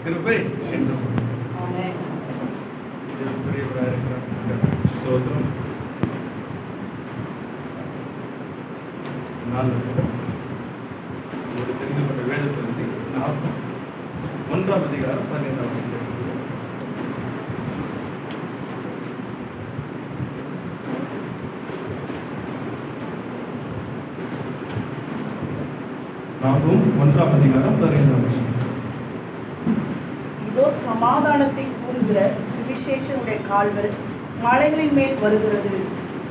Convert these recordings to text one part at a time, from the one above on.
கிருபை என்றும். பெரியவராக இருக்கிற ஸ்தோத்திரம். ஒரு தெரிந்து கொண்ட வேதத்திலிருந்து 1ஆம் அதிகாரம் 15ஆம் வசனம். நாமும் 1ஆம் அதிகாரம் 15ஆம் வசனம். இதோ சமாதானத்தை கூறுகிற சுவிசேஷனுடைய கால்கள் மலைகளின் மேல் வருகிறது.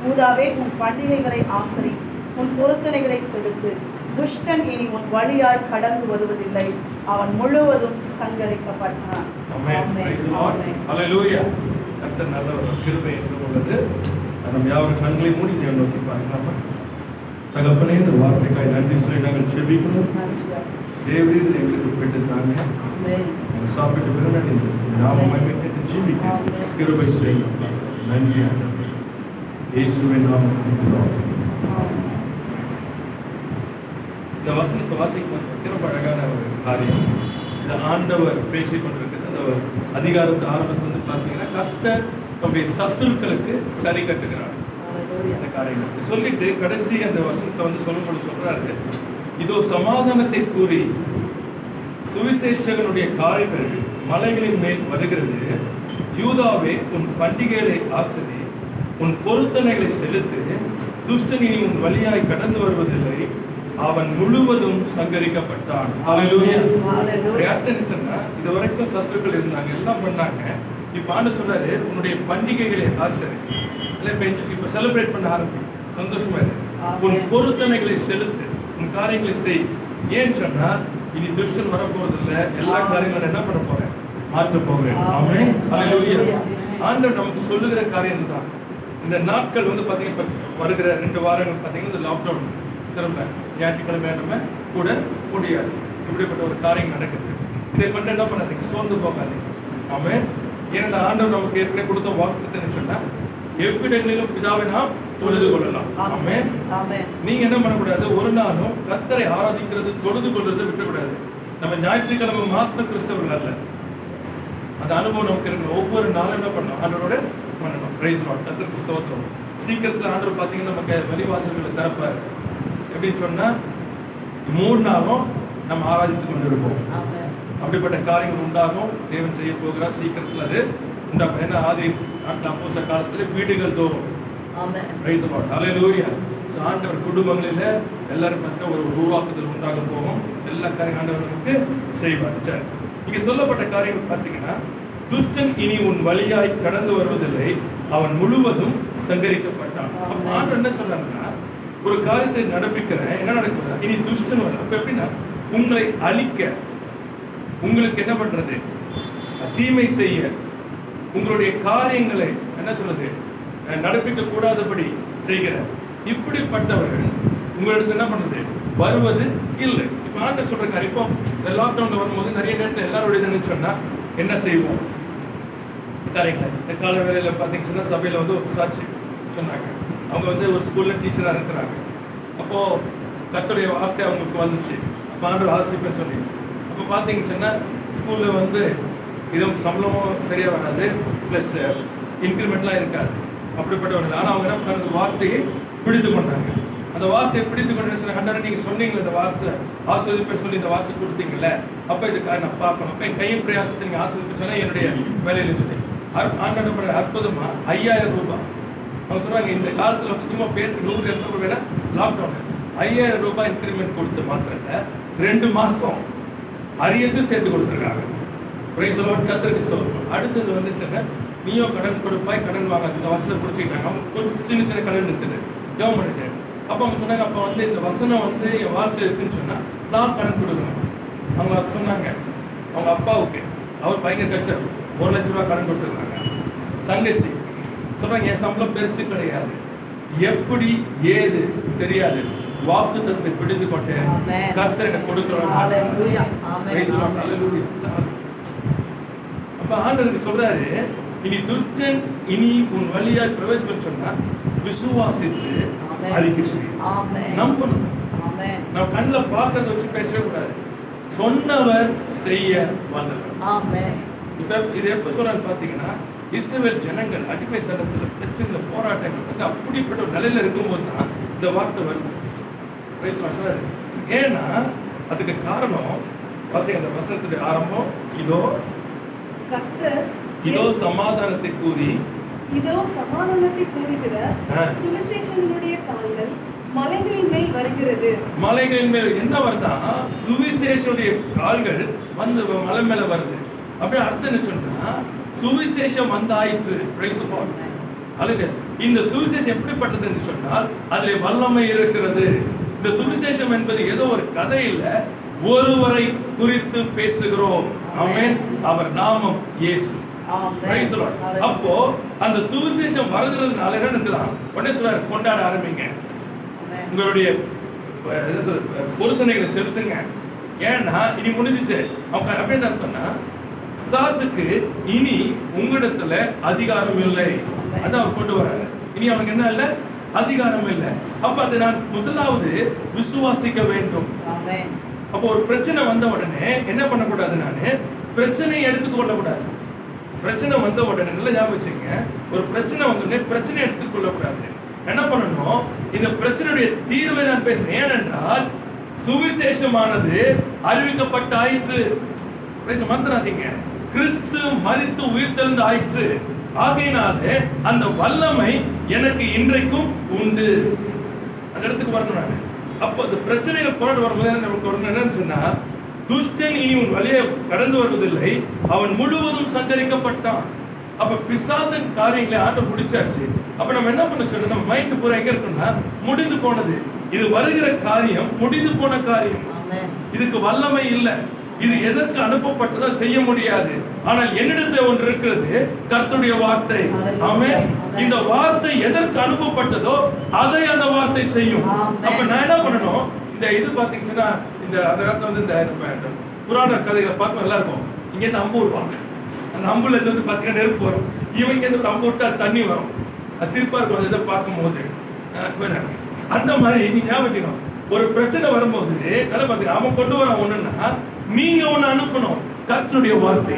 யூதாவே, உன் பண்டிகைகளை ஆசரி, உன் பொருத்தனைகளை செலுத்து. துஷ்டன் இனி உன் வழியாய் கடந்து வருவதில்லை, அவன் முழுவதும் சங்கரிக்கப்பட்டான். கர்த்தர் நல்லவர், கிருபை என்று உள்ளது. நம் யாவரும் கண்களை மூடி தேவனை நோக்கி பார்க்கலாமா? தகப்பனே, இந்த வார்த்தைக்காய் நன்றி சொல்லி நாங்கள் செபிக்கிறோம். தேவரீர் எங்களுக்கு பெற்றுத்தாங்க. சாப்பிட்டு பிறகு நாம மகிமைக்கு ஜீவிக்க கிருபை செய்யும். நன்றி இயேசுவின் நாமத்தில். இந்த வசனத்தை வாசிக்க ரொம்ப அழகான ஒரு காரியம். இந்த ஆண்டவர் பேசிக் கொண்டிருக்கிறது. அந்த அதிகாரத்து ஆரம்பத்தில் பார்த்தீங்கன்னா கர்த்தர் நம்முடைய சத்துருக்களுக்கு சரி கட்டுகிறார். அந்த காரியங்கள் சொல்லிட்டு கடைசி அந்த வசனத்தை சொல்லும்போது சொல்றாரு, இதோ சமாதானத்தை கூறி சுவிசேஷகனுடைய கால்கள் மலைகளின் மேல் வருகிறது. யூதாவே, உன் பண்டிகைகளை ஆசரி, உன் பொருத்தனைகளை செலுத்து. துஷ்டன் இனி உன் வழியாய் கடந்து வருவதில்லை, அவன் முழுவதும் சங்கரிக்கப்பட்டான். இது வரைக்கும் சத்துருக்கள் இருந்தாங்க, எல்லாம் பண்ணாங்க. இப்ப ஆண்டு சொல்றாரு, உன்னுடைய பண்டிகைகளை ஆசரி. இப்ப செலிப்ரேட் பண்ண ஆரம்பி, சந்தோஷமா இரு. உன் பொருத்தனைகளை செலுத்து, உன் காரியங்களை செய். ஏன்னு சொன்னா இனி துஷ்டன் வரப்போறதில்ல, எல்லா காரியங்களும் என்ன பண்ண போறேன், மாற்ற போகிறேன். ஆமென், ஹல்லேலூயா. ஆண்டவர் நமக்கு சொல்லுகிற காரியம் தான். இந்த நாட்கள் பாத்தீங்கன்னா வருகிற 2 வாரங்கள் பாத்தீங்கன்னா இந்த லாக்டவுன் திரும்ப ஞாயிற்றுக்கிழமை நம்ம கூட முடியாது. இப்படிப்பட்ட ஒரு காரியம் நடக்குது. இதை கொண்டு என்ன பண்ணாதீங்க, சோர்ந்து போகாதீங்க. ஆமென். ஏன்னா ஆண்டவர் நமக்கு ஏற்கனவே கொடுத்த வாக்குத்தத்தம் சொன்னா எவ்விடங்களிலும் பிதாவை நாம் தொழுது கொள்ளலாம். ஆமென். நீங்க என்ன பண்ணக்கூடாது, ஒரு நாளும் கர்த்தரை ஆராதிக்கிறது, தொழுது கொள்றதை விட்டுக்கூடாது. நம்ம ஞாயிற்றுக்கிழமை மாத்திர கிறிஸ்தவர்கள் அல்ல. அந்த அனுபவம் நமக்கு இருக்கு. ஒவ்வொரு நாளும் என்ன பண்ணணும், ஆண்டவரோட பண்ணணும். பிரைஸ் லார்ட், கர்த்தருக்கு ஸ்தோத்திரம். சீக்கிரத்தில் ஆண்டவர் பார்த்தீங்கன்னா நமக்கு வழிவாசல்களை திறப்பார். எப்படின்னு சொன்னா 3 நாளும் நம்ம ஆராதித்துக் கொண்டிருப்போம். அப்படிப்பட்ட காரியங்கள் உண்டாகும். தேவன் செய்ய போகிறார். சீக்கிரத்தில் அது உண்டாகும். ஏன்னா ஆதி நாட்டில் அப்போஸ்தல காலத்தில் வீடுகள் தோறும் ஆண்டவர் குடும்பங்களில் எல்லாரும் பார்த்தீங்கன்னா ஒரு உருவாக்குதல் உண்டாக போகும். எல்லா காரியம் ஆண்டவர்களுக்கு செய்வார். சரி, இங்க சொல்லப்பட்ட காரியங்கள் பார்த்தீங்கன்னா, துஷ்டன் இனி உன் வழியாய் கடந்து வருவதில்லை, அவன் முழுவதும் சங்கரிக்கப்பட்டான். ஆண்டவர் என்ன சொல்றாங்கன்னா, ஒரு காரியத்தை நடப்பிக்கிறேன், என்ன நடக்குது, இனி துஷ்டன் வர. அப்ப எப்படின்னா, உங்களை அழிக்க, உங்களுக்கு என்ன பண்றது, தீமை செய்ய, உங்களுடைய காரியங்களை என்ன சொல்றது, நடப்பிக்க கூடாதபடி செய்கிற இப்படிப்பட்டவர்கள் உங்களிடத்து என்ன பண்றது, வருவது இல்லை. இப்ப ஆண்டவர் சொல்ற காரியம், இப்போ இந்த லாக்டவுன்ல வரும்போது நிறைய நேரத்தில் எல்லாருடைய சொன்னா என்ன செய்வோம் காரியங்கள். இந்த கால வேலையில பாத்தீங்கன்னா சபையில ஒரு சாட்சி சொன்னாங்க. அவங்க ஒரு ஸ்கூல்ல டீச்சரா இருக்கிறாங்க. அப்போ கர்த்தருடைய வார்த்தை அவங்களுக்கு வந்துச்சு. அப்போ ஆண்டவர் ஆசிரியர் சொல்லி, அப்போ பார்த்தீங்கன்னு சொன்னா ஸ்கூல்ல இதுவும் சம்பளமும் சரியா வராது, பிளஸ் இன்க்ரிமெண்ட்லாம் இருக்காது. அப்படிப்பட்டவங்க. ஆனால் அவங்க என்ன பண்ணாங்க, வார்த்தையை பிடித்து கொண்டாங்க. அந்த வார்த்தையை பிடித்து கொண்டு சொன்னாங்க, நீங்க சொன்னீங்களே இந்த வார்த்தை ஆசிரியர் சொல்லி இந்த வார்த்தை கொடுத்தீங்கல்ல, அப்போ இதுக்காக நான் பார்க்கணும். அப்போ என் கையின் பிரயாசத்தை நீங்க ஆசிரியர் சொன்னா என்னுடைய வேலையில சொல்லி ஆண்டு பண்ண அற்புதமா 5000 ரூபாய் அவங்க சொல்றாங்க. இந்த காலத்துல சும்மா பேருக்கு 100-200 வேணா லாக்டவுன் 5000 ரூபாய் இன்க்ரிமெண்ட் கொடுத்து மாத்திர 2 மாசம் அரியஸும் சேர்த்து கொடுத்துருக்காங்க. அடுத்தது வந்துச்சுன்னா, நீயோ கடன் கொடுப்பாய், கடன் வாங்க, இந்த வசனத்தை பிடிச்சிக்கிட்டாங்க. அவங்க கொஞ்சம் சின்ன சின்ன கடன் இருக்குது, ஜெபம் பண்ணிட்டு. அப்போ அவங்க சொன்னாங்க, அப்போ இந்த வசனம் என் வாழ்க்கையில் இருக்குன்னு சொன்னா நான் கடன் கொடுக்கணும். அவங்க சொன்னாங்க, அவங்க அப்பாவுக்கு அவர் பயங்கர கஷ்டம், 1 லட்ச ரூபாய் கடன் கொடுத்துருக்காங்க. தங்கச்சி சொல்றாங்க, என் சம்பளம் பெருசு கிடையாது, எப்படி ஏது தெரியாது, வாக்கு தத்துவத்தை பிடித்து கொண்டு கர்த்தர் எனக்கு கொடுக்கிறோம். அப்ப ஆண்டவர் சொல்றாரு, இனி துஷ்டன் இனி உன் வழியாய் பிரவேசிக்க சொன்னா விசுவாசித்து அறிக்கை செய்யும். நம்பணும். நம்ம கண்ணில் பார்க்கறத வச்சு பேசவே கூடாது. சொன்னவர் செய்ய வல்லவர். ஆமென். இப்ப இது எப்ப சொல்றாரு பாத்தீங்கன்னா, இஸ்ரவேல் ஜனங்கள் அடிமைத்தனத்துல பிரச்சனை போராட்டங்கள் அப்படிப்பட்ட ஒரு நிலையில இருக்கும்போது தான் இந்த வார்த்தை வருது. பிரைஸ் லார்ட் சொல்றாரு. ஏன்னா அதுக்கு காரணம் வாசிங்க, அந்த வசனத்துடைய ஆரம்பம், இதோ கர்த்தர் இதோ சமாதானத்தை கூறி, இதோ சமாதானத்தை கூறுகிற சுவிசேஷனுடைய கால்கள் மலைகளின் மேல் வருகிறது. மலைகளின் மேல் என்ன வருதா? சுவிசேஷனுடைய கால்கள் வந்து மலை மேல வருது. அப்படியே அர்த்தம் என்ன சொன்னா, சுவிசேஷம் வந்தாயிற்று. Price Lord. அல்லேலூயா. இந்த சுவிசேஷம் எப்படிப்பட்டது என்று சொன்னால் அதிலே வல்லமை இருக்கிறது. இந்த சுவிசேஷம் என்பது ஏதோ ஒரு கதை இல்ல, ஒருவரை குறித்து பேசுகிறோம். ஆமென். அவர் நாமம் இயேசு. Praise lord. அப்போ அந்த சுவிசேஷம் வருகிறதுனால என்ன இருக்குதான், உடனே சொல்றாரு, கொண்டாட ஆரம்பிங்க, உங்களுடைய பொருத்தனைகளை செலுத்துங்க. ஏன்னா இனி முடிஞ்சிச்சு. அவங்க அப்படின்னு அர்த்தம்னா, சாசுக்கு இனி உங்களிடத்துல அதிகாரம் இல்லை. அதான் அவர் கொண்டு வராரு. இனி அவனுக்கு என்ன இல்லை? அதிகாரம் இல்லை. அப்ப அதை நான் முதலாவது விசுவாசிக்க வேண்டும். அப்போ ஒரு பிரச்சனை வந்த உடனே என்ன பண்ணக்கூடாது? நானு பிரச்சனையை எடுத்துக்கொள்ள கூடாது. பிரச்சனை வந்த உடனே நல்லா ஞாபகம் வச்சுங்க, ஒரு பிரச்சனை வந்த உடனே பிரச்சனை எடுத்துக்கொள்ள கூடாது. என்ன பண்ணணும்? இந்த பிரச்சனையுடைய தீர்வை நான் பேசுறேன். ஏனென்றால் சுவிசேஷமானது அறிவிக்கப்பட்ட ஆயிற்று. மறந்துடாதீங்க, கிறிஸ்து மரித்து உயிர்த்தெழுந்து ஆயிற்று. ஆகையினாலே அந்த வல்லமை எனக்கு இன்றைக்கும் உண்டு. அந்த இடத்துக்கு வரணும் நான். அப்போ அந்த பிரச்சனைகள் போராட வரும்போது நமக்கு ஒரு என்னன்னு சொன்னா, துஷ்டன் இனி உன் வழியை கடந்து வருவதில்லை, அவன் முழுவதும் சங்கரிக்கப்பட்டான். அப்ப பிசாசன் காரியங்களை ஆண்டவர் முடிச்சாச்சு. அப்ப நம்ம என்ன பண்ண சொல்றோம்? நம்ம மைண்ட் பூரா எங்க இருக்குன்னா, முடிந்து போனது. இது வருகிற காரியம் முடிந்து போன காரியம். இதுக்கு வல்லமை இல்லை. இது எதற்கு அனுப்பப்பட்டதோ செய்ய முடியாது. ஆனால் என்னிடத்தில் ஒன்று இருக்கிறது, கர்த்தருடைய வார்த்தை. ஆமென். இந்த வார்த்தை எதற்கு அனுப்பப்பட்டதோ அதை அந்த வார்த்தை செய்யும். அப்ப நான் என்ன பண்ணணும்? இந்த இது பாத்தீங்கன்னா, இந்த அந்த காலத்துல வந்து இந்த புராண கதைகளை பார்த்து நல்லா இருக்கும். இங்க இருந்து அம்பு விடுவாங்க. அந்த அம்புல இருந்து வந்து பாத்தீங்கன்னா நெருப்பு வரும். இவங்க இருந்து ஒரு அம்பு விட்டா தண்ணி வரும். அது சிரிப்பா இருக்கும். அதை பார்க்கும் போது அந்த மாதிரி நீங்க ஞாபகம் வச்சுக்கணும். ஒரு பிரச்சனை வரும்போது நல்லா பாத்தீங்க, அவன் கொண்டு வர ஒண்ணுன்னா நீங்க ஒண்ணு அனுப்பணும், கர்த்தருடைய வார்த்தை.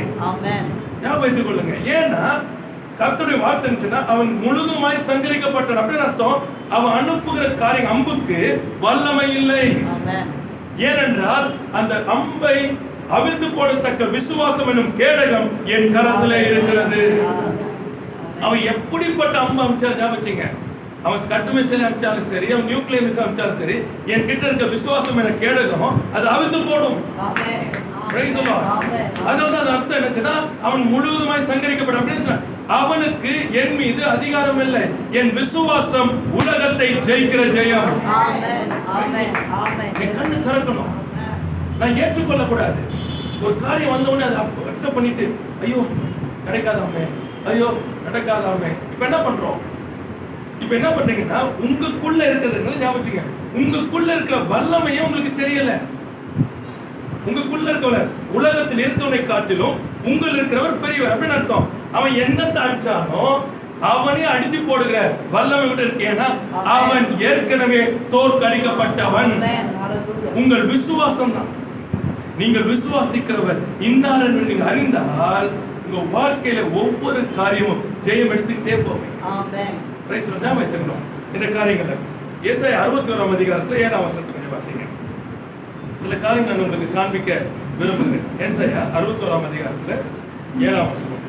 ஞாபகம் வைத்துக் கொள்ளுங்க. ஏன்னா கர்த்தருடைய வார்த்தை அவன் முழுதுமாய் சங்கரிக்கப்பட்டான். அப்படின்னு அர்த்தம், அவன் அனுப்புகிற காரியம் அம்புக்கு வல்லமை இல்லை. ஏனென்றால் அந்த அம்பை அவிழ்த்து போடத்தக்க விசுவாசம் என்னும் கேடகம் என் கரத்திலே இருக்கிறது. அவன் எப்படிப்பட்ட அம்பு அமைச்சாலும் ஞாபகம் வச்சுங்க, அவன் கட்டு மிசைல் அமைச்சாலும் சரி, அவன் நியூக்ளியர் மிசைல் அமைச்சாலும் சரி, என் கிட்ட இருக்க விசுவாசம் என கேடகம் அது அவிழ்த்து போடும். அதனால அது அர்த்தம் என்னச்சுன்னா, அவன் முழுவதுமாய் சங்கரிக்கப்பட. அப்படின்னு அவனுக்கு என் மீது அதிகாரம் இல்லை. என் விசுவாசம் உலகத்தை ஜெயிக்கிற ஜெயம். என் கண்ணு திறக்கணும். நான் ஏற்றுக்கொள்ள கூடாது. ஒரு காரியம் வந்தவொடனே அதை அக்செப்ட் பண்ணிட்டு, ஐயோ கிடைக்காதாமே, ஐயோ நடக்காதாமே. இப்ப என்ன பண்றோம்? இப்ப என்ன பண்றீங்கன்னா, உங்களுக்குள்ள இருக்கிறது ஞாபகம், உங்களுக்குள்ள இருக்கிற வல்லமையே உங்களுக்கு தெரியல. உங்களுக்குள்ள இருக்கவர் உலகத்தில் இருந்தவனை காட்டிலும் உங்கள் இருக்கிறவர் பெரியவர். அப்படின்னு அர்த்தம், அவன் என்னத்தை அடிச்சாலும் அவனே அடிச்சு போடுகிற வல்லமை விட்டு இருக்கேன்னா, அவன் ஏற்கனவே தோற்கடிக்கப்பட்டவன். உங்கள் விசுவாசம் தான். நீங்கள் விசுவாசிக்கிறவர் இன்னார் என்று நீங்கள் அறிந்தால் உங்க வாழ்க்கையில ஒவ்வொரு காரியமும் ஜெயம் எடுத்துக்கிட்டே போவீங்க. இந்த காரியங்களை ஏசாயா 61ஆம் அதிகாரத்துல 7ஆம் வசனத்தை கொஞ்சம் வாசிங்க. சில காரியங்கள் நான் உங்களுக்கு காண்பிக்க விரும்புகிறேன். ஏசாயா 61ஆம் அதிகாரத்துல 7ஆம் வசனம்.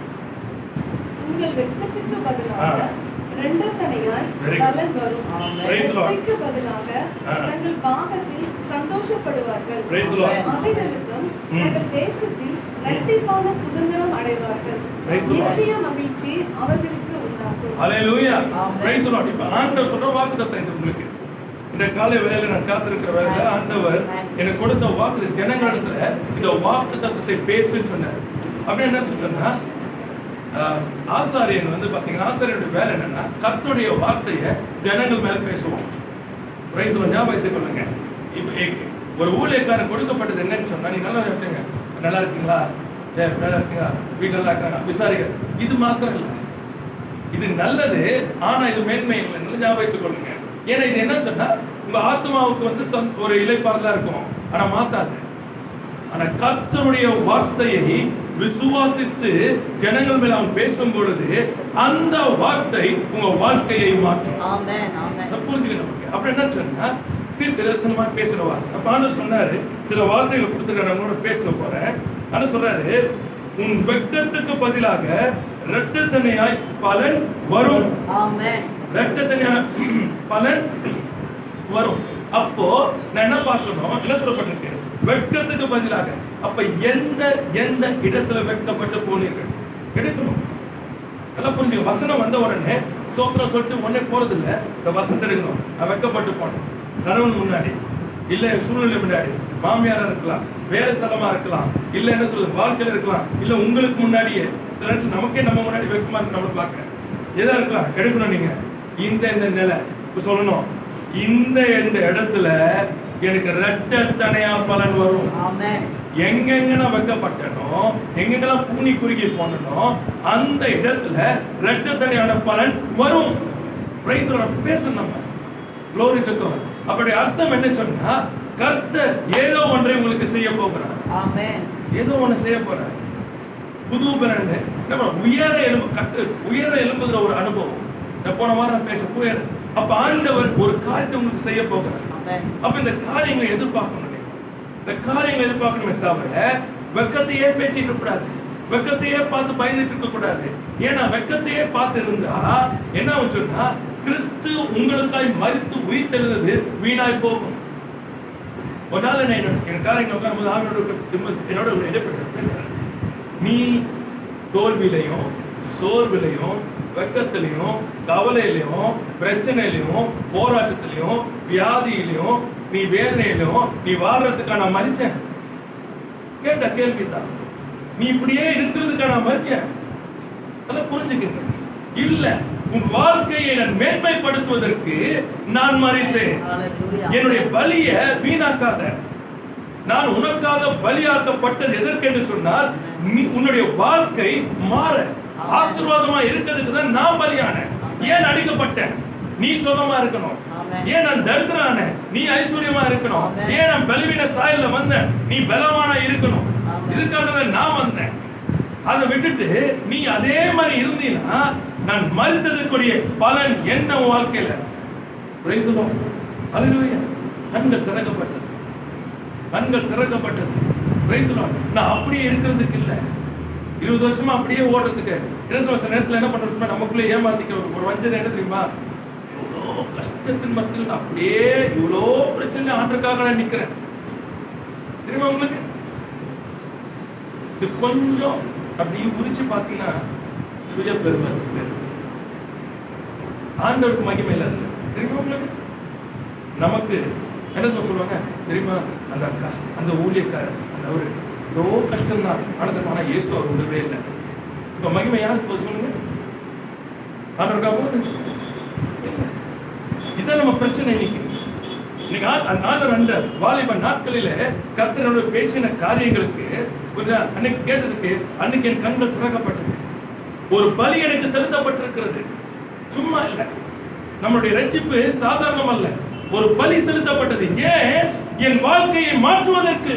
உங்கள் வெட்கத்திற்கு பதிலாக இரண்டத்தனையாய் பலன் வரும். வெற்றிக்கு பதிலாக தங்கள் பாகத்தில் சந்தோஷப்படுவார்கள். அதினிமித்தம் தங்கள் தேசத்தில் இரட்டிப்பான சுதந்திரம் அடைவார்கள். நித்திய மகிழ்ச்சி அவர்களுக்கு உண்டாகும். ஹல்லேலூயா. Praise the lord. இப்ப ஆண்டவர் சொல்ற வாக்குத்தத்தம் இது உங்களுக்கு. இந்த காலை வேளையில நான் காத்திருக்கிற வேளையில ஆண்டவர் எனக்கு கொடுத்த வாக்கு ஜனங்களிடத்துல இந்த வாக்குத்தத்தத்தை பேசுன்னு சொன்னார். அப்படி என்ன சொன்னா, ஆசாரியன் வந்து பாத்தீங்கன்னா, ஆசாரியனுடைய வேலை என்னன்னா, கர்த்தருடைய வார்த்தையை ஜனங்கள் மேல பேசுவோம். Price the Lord. ஞாபகம் வைத்துக் கொள்ளுங்க. இப்ப ஒரு ஊழியக்காரன் கொடுக்கப்பட்டது என்னன்னு சொன்னா, நீங்க நல்லா யோசிங்க, நல்லா இருக்கீங்களா, நல்லா இருக்கீங்களா, வீட்டுல நல்லா இருக்காங்க, விசாரிக்க. இது மாத்திரம் இல்லை, இது நல்லது. ஆனா இது மேன்மை இல்லை. ஞாபகம் வைத்துக் கொள்ளுங்க. ஏன்னா இது என்ன சொன்னா, உங்க ஆத்மாவுக்கு வந்து ஒரு இலைப்பாறுதலா இருக்கும், ஆனா மாத்தாது. ஆனா கர்த்தருடைய வார்த்தையை விசுவாசித்து ஜனங்கள் மேல் அவன் பேசும் பொழுது அந்த வார்த்தை உங்க வாழ்க்கையை மாற்றும். ஆமென் ஆமென். புரிஞ்சுக்கணும் நமக்கு. அப்புறம் என்ன சொன்னா தீர்க்க தரிசனமா பேசுறவா. அப்ப ஆண்டவர் சொன்னாரு சில வார்த்தைகள் கொடுத்துருக்க நம்மளோட பேச போறேன். ஆண்டவர் சொல்றாரு உன் வெட்கத்துக்கு பதிலாக இரட்ட தண்டனையாய் பலன் வரும். ஆமென். இரட்ட தண்டனையான பலன் வரும். அப்போ நான் என்ன பார்க்கணும், என்ன சொல்லப்பட்டிருக்கு, வெட்கத்துக்கு பதிலாக. அப்ப எந்த எந்த இடத்துல வெட்கப்பட்டு போனீர்கள் எடுக்கணும். எல்லாம் புரிஞ்சுக்க. வசனம் வந்த உடனே சோத்திரம் சொல்லிட்டு உடனே போறது இல்ல. இந்த வசனத்தை எடுக்கணும். நான் வெட்கப்பட்டு போனேன் கணவன் முன்னாடி, இல்ல சூழ்நிலை முன்னாடி, மாமியாரா இருக்கலாம், வேலை ஸ்தலமா இருக்கலாம், இல்ல என்ன சொல்றது வாழ்க்கையில இருக்கலாம், இல்ல உங்களுக்கு முன்னாடியே சில நேரத்தில் நமக்கே நம்ம முன்னாடி வெட்கமா இருக்கு நம்மளை பார்க்க எதா இருக்கலாம். எடுக்கணும். நீங்க இந்த இந்த நிலை இப்ப சொல்லணும், இந்த இடத்துல எனக்கு இரட்ட தண்டனையா பலன் வரும். ஆமென். எங்கெங்க நான் வெட்கப்பட்டனோ, எங்கெங்கெல்லாம் பூனி குறுகி போனனோ அந்த இடத்துல இரட்ட தண்டனையான பலன் வரும். Price the Lord. பேசணும் நம்ம. glory to God. அப்படி அர்த்தம் என்ன சொன்னா, கர்த்தர் ஏதோ ஒன்றை உங்களுக்கு செய்ய போகிறார். ஆமென். ஏதோ ஒன்று செய்ய போறார். புது பிராண்டு நம்ம உயர எழும்புகிற ஒரு அனுபவம். நான் போன வாரம் பேச உயர. அப்ப ஆண்டவர் ஒரு காரியத்தை உங்களுக்கு செய்ய போகிறார். அப்ப இந்த காரியங்களை எதிர்பார்க்கணும். இந்த காரியங்களை எதிர்பார்க்கணுமே தவிர வெட்கத்தையே பேசிட்டு இருக்கக்கூடாது, வெட்கத்தையே பார்த்து பயந்துட்டு இருக்க கூடாது. ஏன்னா வெட்கத்தையே பார்த்து இருந்தா என்ன சொன்னா, கிறிஸ்து உங்களுக்காய் மரித்து உயிர்த்தெழுந்தது வீணாய் போகும். ஒரு நாள் என் காரியங்கள் என்னோட பேசுறேன். நீ தோல்வியிலையும் சோர்விலையும் வெக்கத்திலையும் கவலையிலையும் பிரச்சனையிலையும் போராட்டத்திலையும் வியாதியிலையும் நீ வேதனையிலையும் நீ வாழ்றதுக்கான நான் மறிச்சேன். கேட்ட கேள்விதான். நீ இப்படியே இருக்கிறதுக்கான நான் மறிச்சேன். அதெல்லாம் புரிஞ்சுக்கங்க. இல்ல, உன் வாழ்க்கையை நான் மேன்மைப்படுத்துவதற்கு நான் மறித்தேன். என்னுடைய பலியை வீணாக்காத. நான் உனக்காக பலியாக்கப்பட்டது எதற்கென்று சொன்னால், நீ உன்னுடைய வாழ்க்கை மாற ஆசீர்வாதமா இருக்கிறதுக்கு தான் நான் பலியானேன். ஏன் அடிக்கப்பட்டேன்? நீ சுகமா இருக்கணும். ஏன் நான் தரித்திரான நீ ஐஸ்வர்யமா இருக்கணும். ஏன் நான் பலவீன சாயல்ல வந்தேன், நீ பலவானா இருக்கணும். இதுக்காக தான் நான் வந்தேன். அதை விட்டுட்டு நீ அதே மாதிரி இருந்தீன்னா நான் மரித்ததற்குரிய பலன் என்ன வாழ்க்கையில? Praise the lord. ஹல்லேலூயா. கண்கள் திறக்கப்பட்டது, கண்கள் திறக்கப்பட்டது. Praise the lord. நான் அப்படியே இருக்கிறதுக்கு இல்ல, 20 வருஷமா அப்படியே ஓடுறதுக்கு. 20 வருஷ நேரத்தில் என்ன பண்றதுன்னா நமக்குள்ளே ஏமாத்திக்க ஒரு வஞ்சனை. என்ன தெரியுமா, இவ்வளோ கஷ்டத்தின் மத்தியில் அப்படியே இவ்வளோ பிரச்சனை ஆண்டுக்காக நான் நிற்கிறேன் தெரியுமா உங்களுக்கு? இது கொஞ்சம் அப்படி உரிச்சு பார்த்தீங்கன்னா சுய பெருமை, ஆண்டவருக்கு மகிமை இல்லை அதுல. தெரியுமா உங்களுக்கு? நமக்கு என்ன சொல்லுவாங்க தெரியுமா, அந்த அக்கா, அந்த ஊழியக்காரர், அந்த அவரு எவ்வளோ கஷ்டம் தான், ஆனா இயேசு அவர் விடவே இல்லை. இப்ப மகிமை யாருக்கு போது சொல்லுங்க? ஆண்டவருக்கா போகுது? இதான் நம்ம பிரச்சனை. இன்னைக்கு ஆண்டவர் அந்த வாலிப நாட்களில கர்த்தரோட பேசின காரியங்களுக்கு அன்னைக்கு கேட்டதுக்கு அன்னைக்கு என் கண்கள் திறக்கப்பட்டது. ஒரு பலி எனக்கு செலுத்தப்பட்டிருக்கிறது. சும்மா இல்ல, நம்மளுடைய ரட்சிப்பு சாதாரணம் அல்ல, ஒரு பலி செலுத்தப்பட்டது. ஏன்? என் வாழ்க்கையை மாற்றுவதற்கு,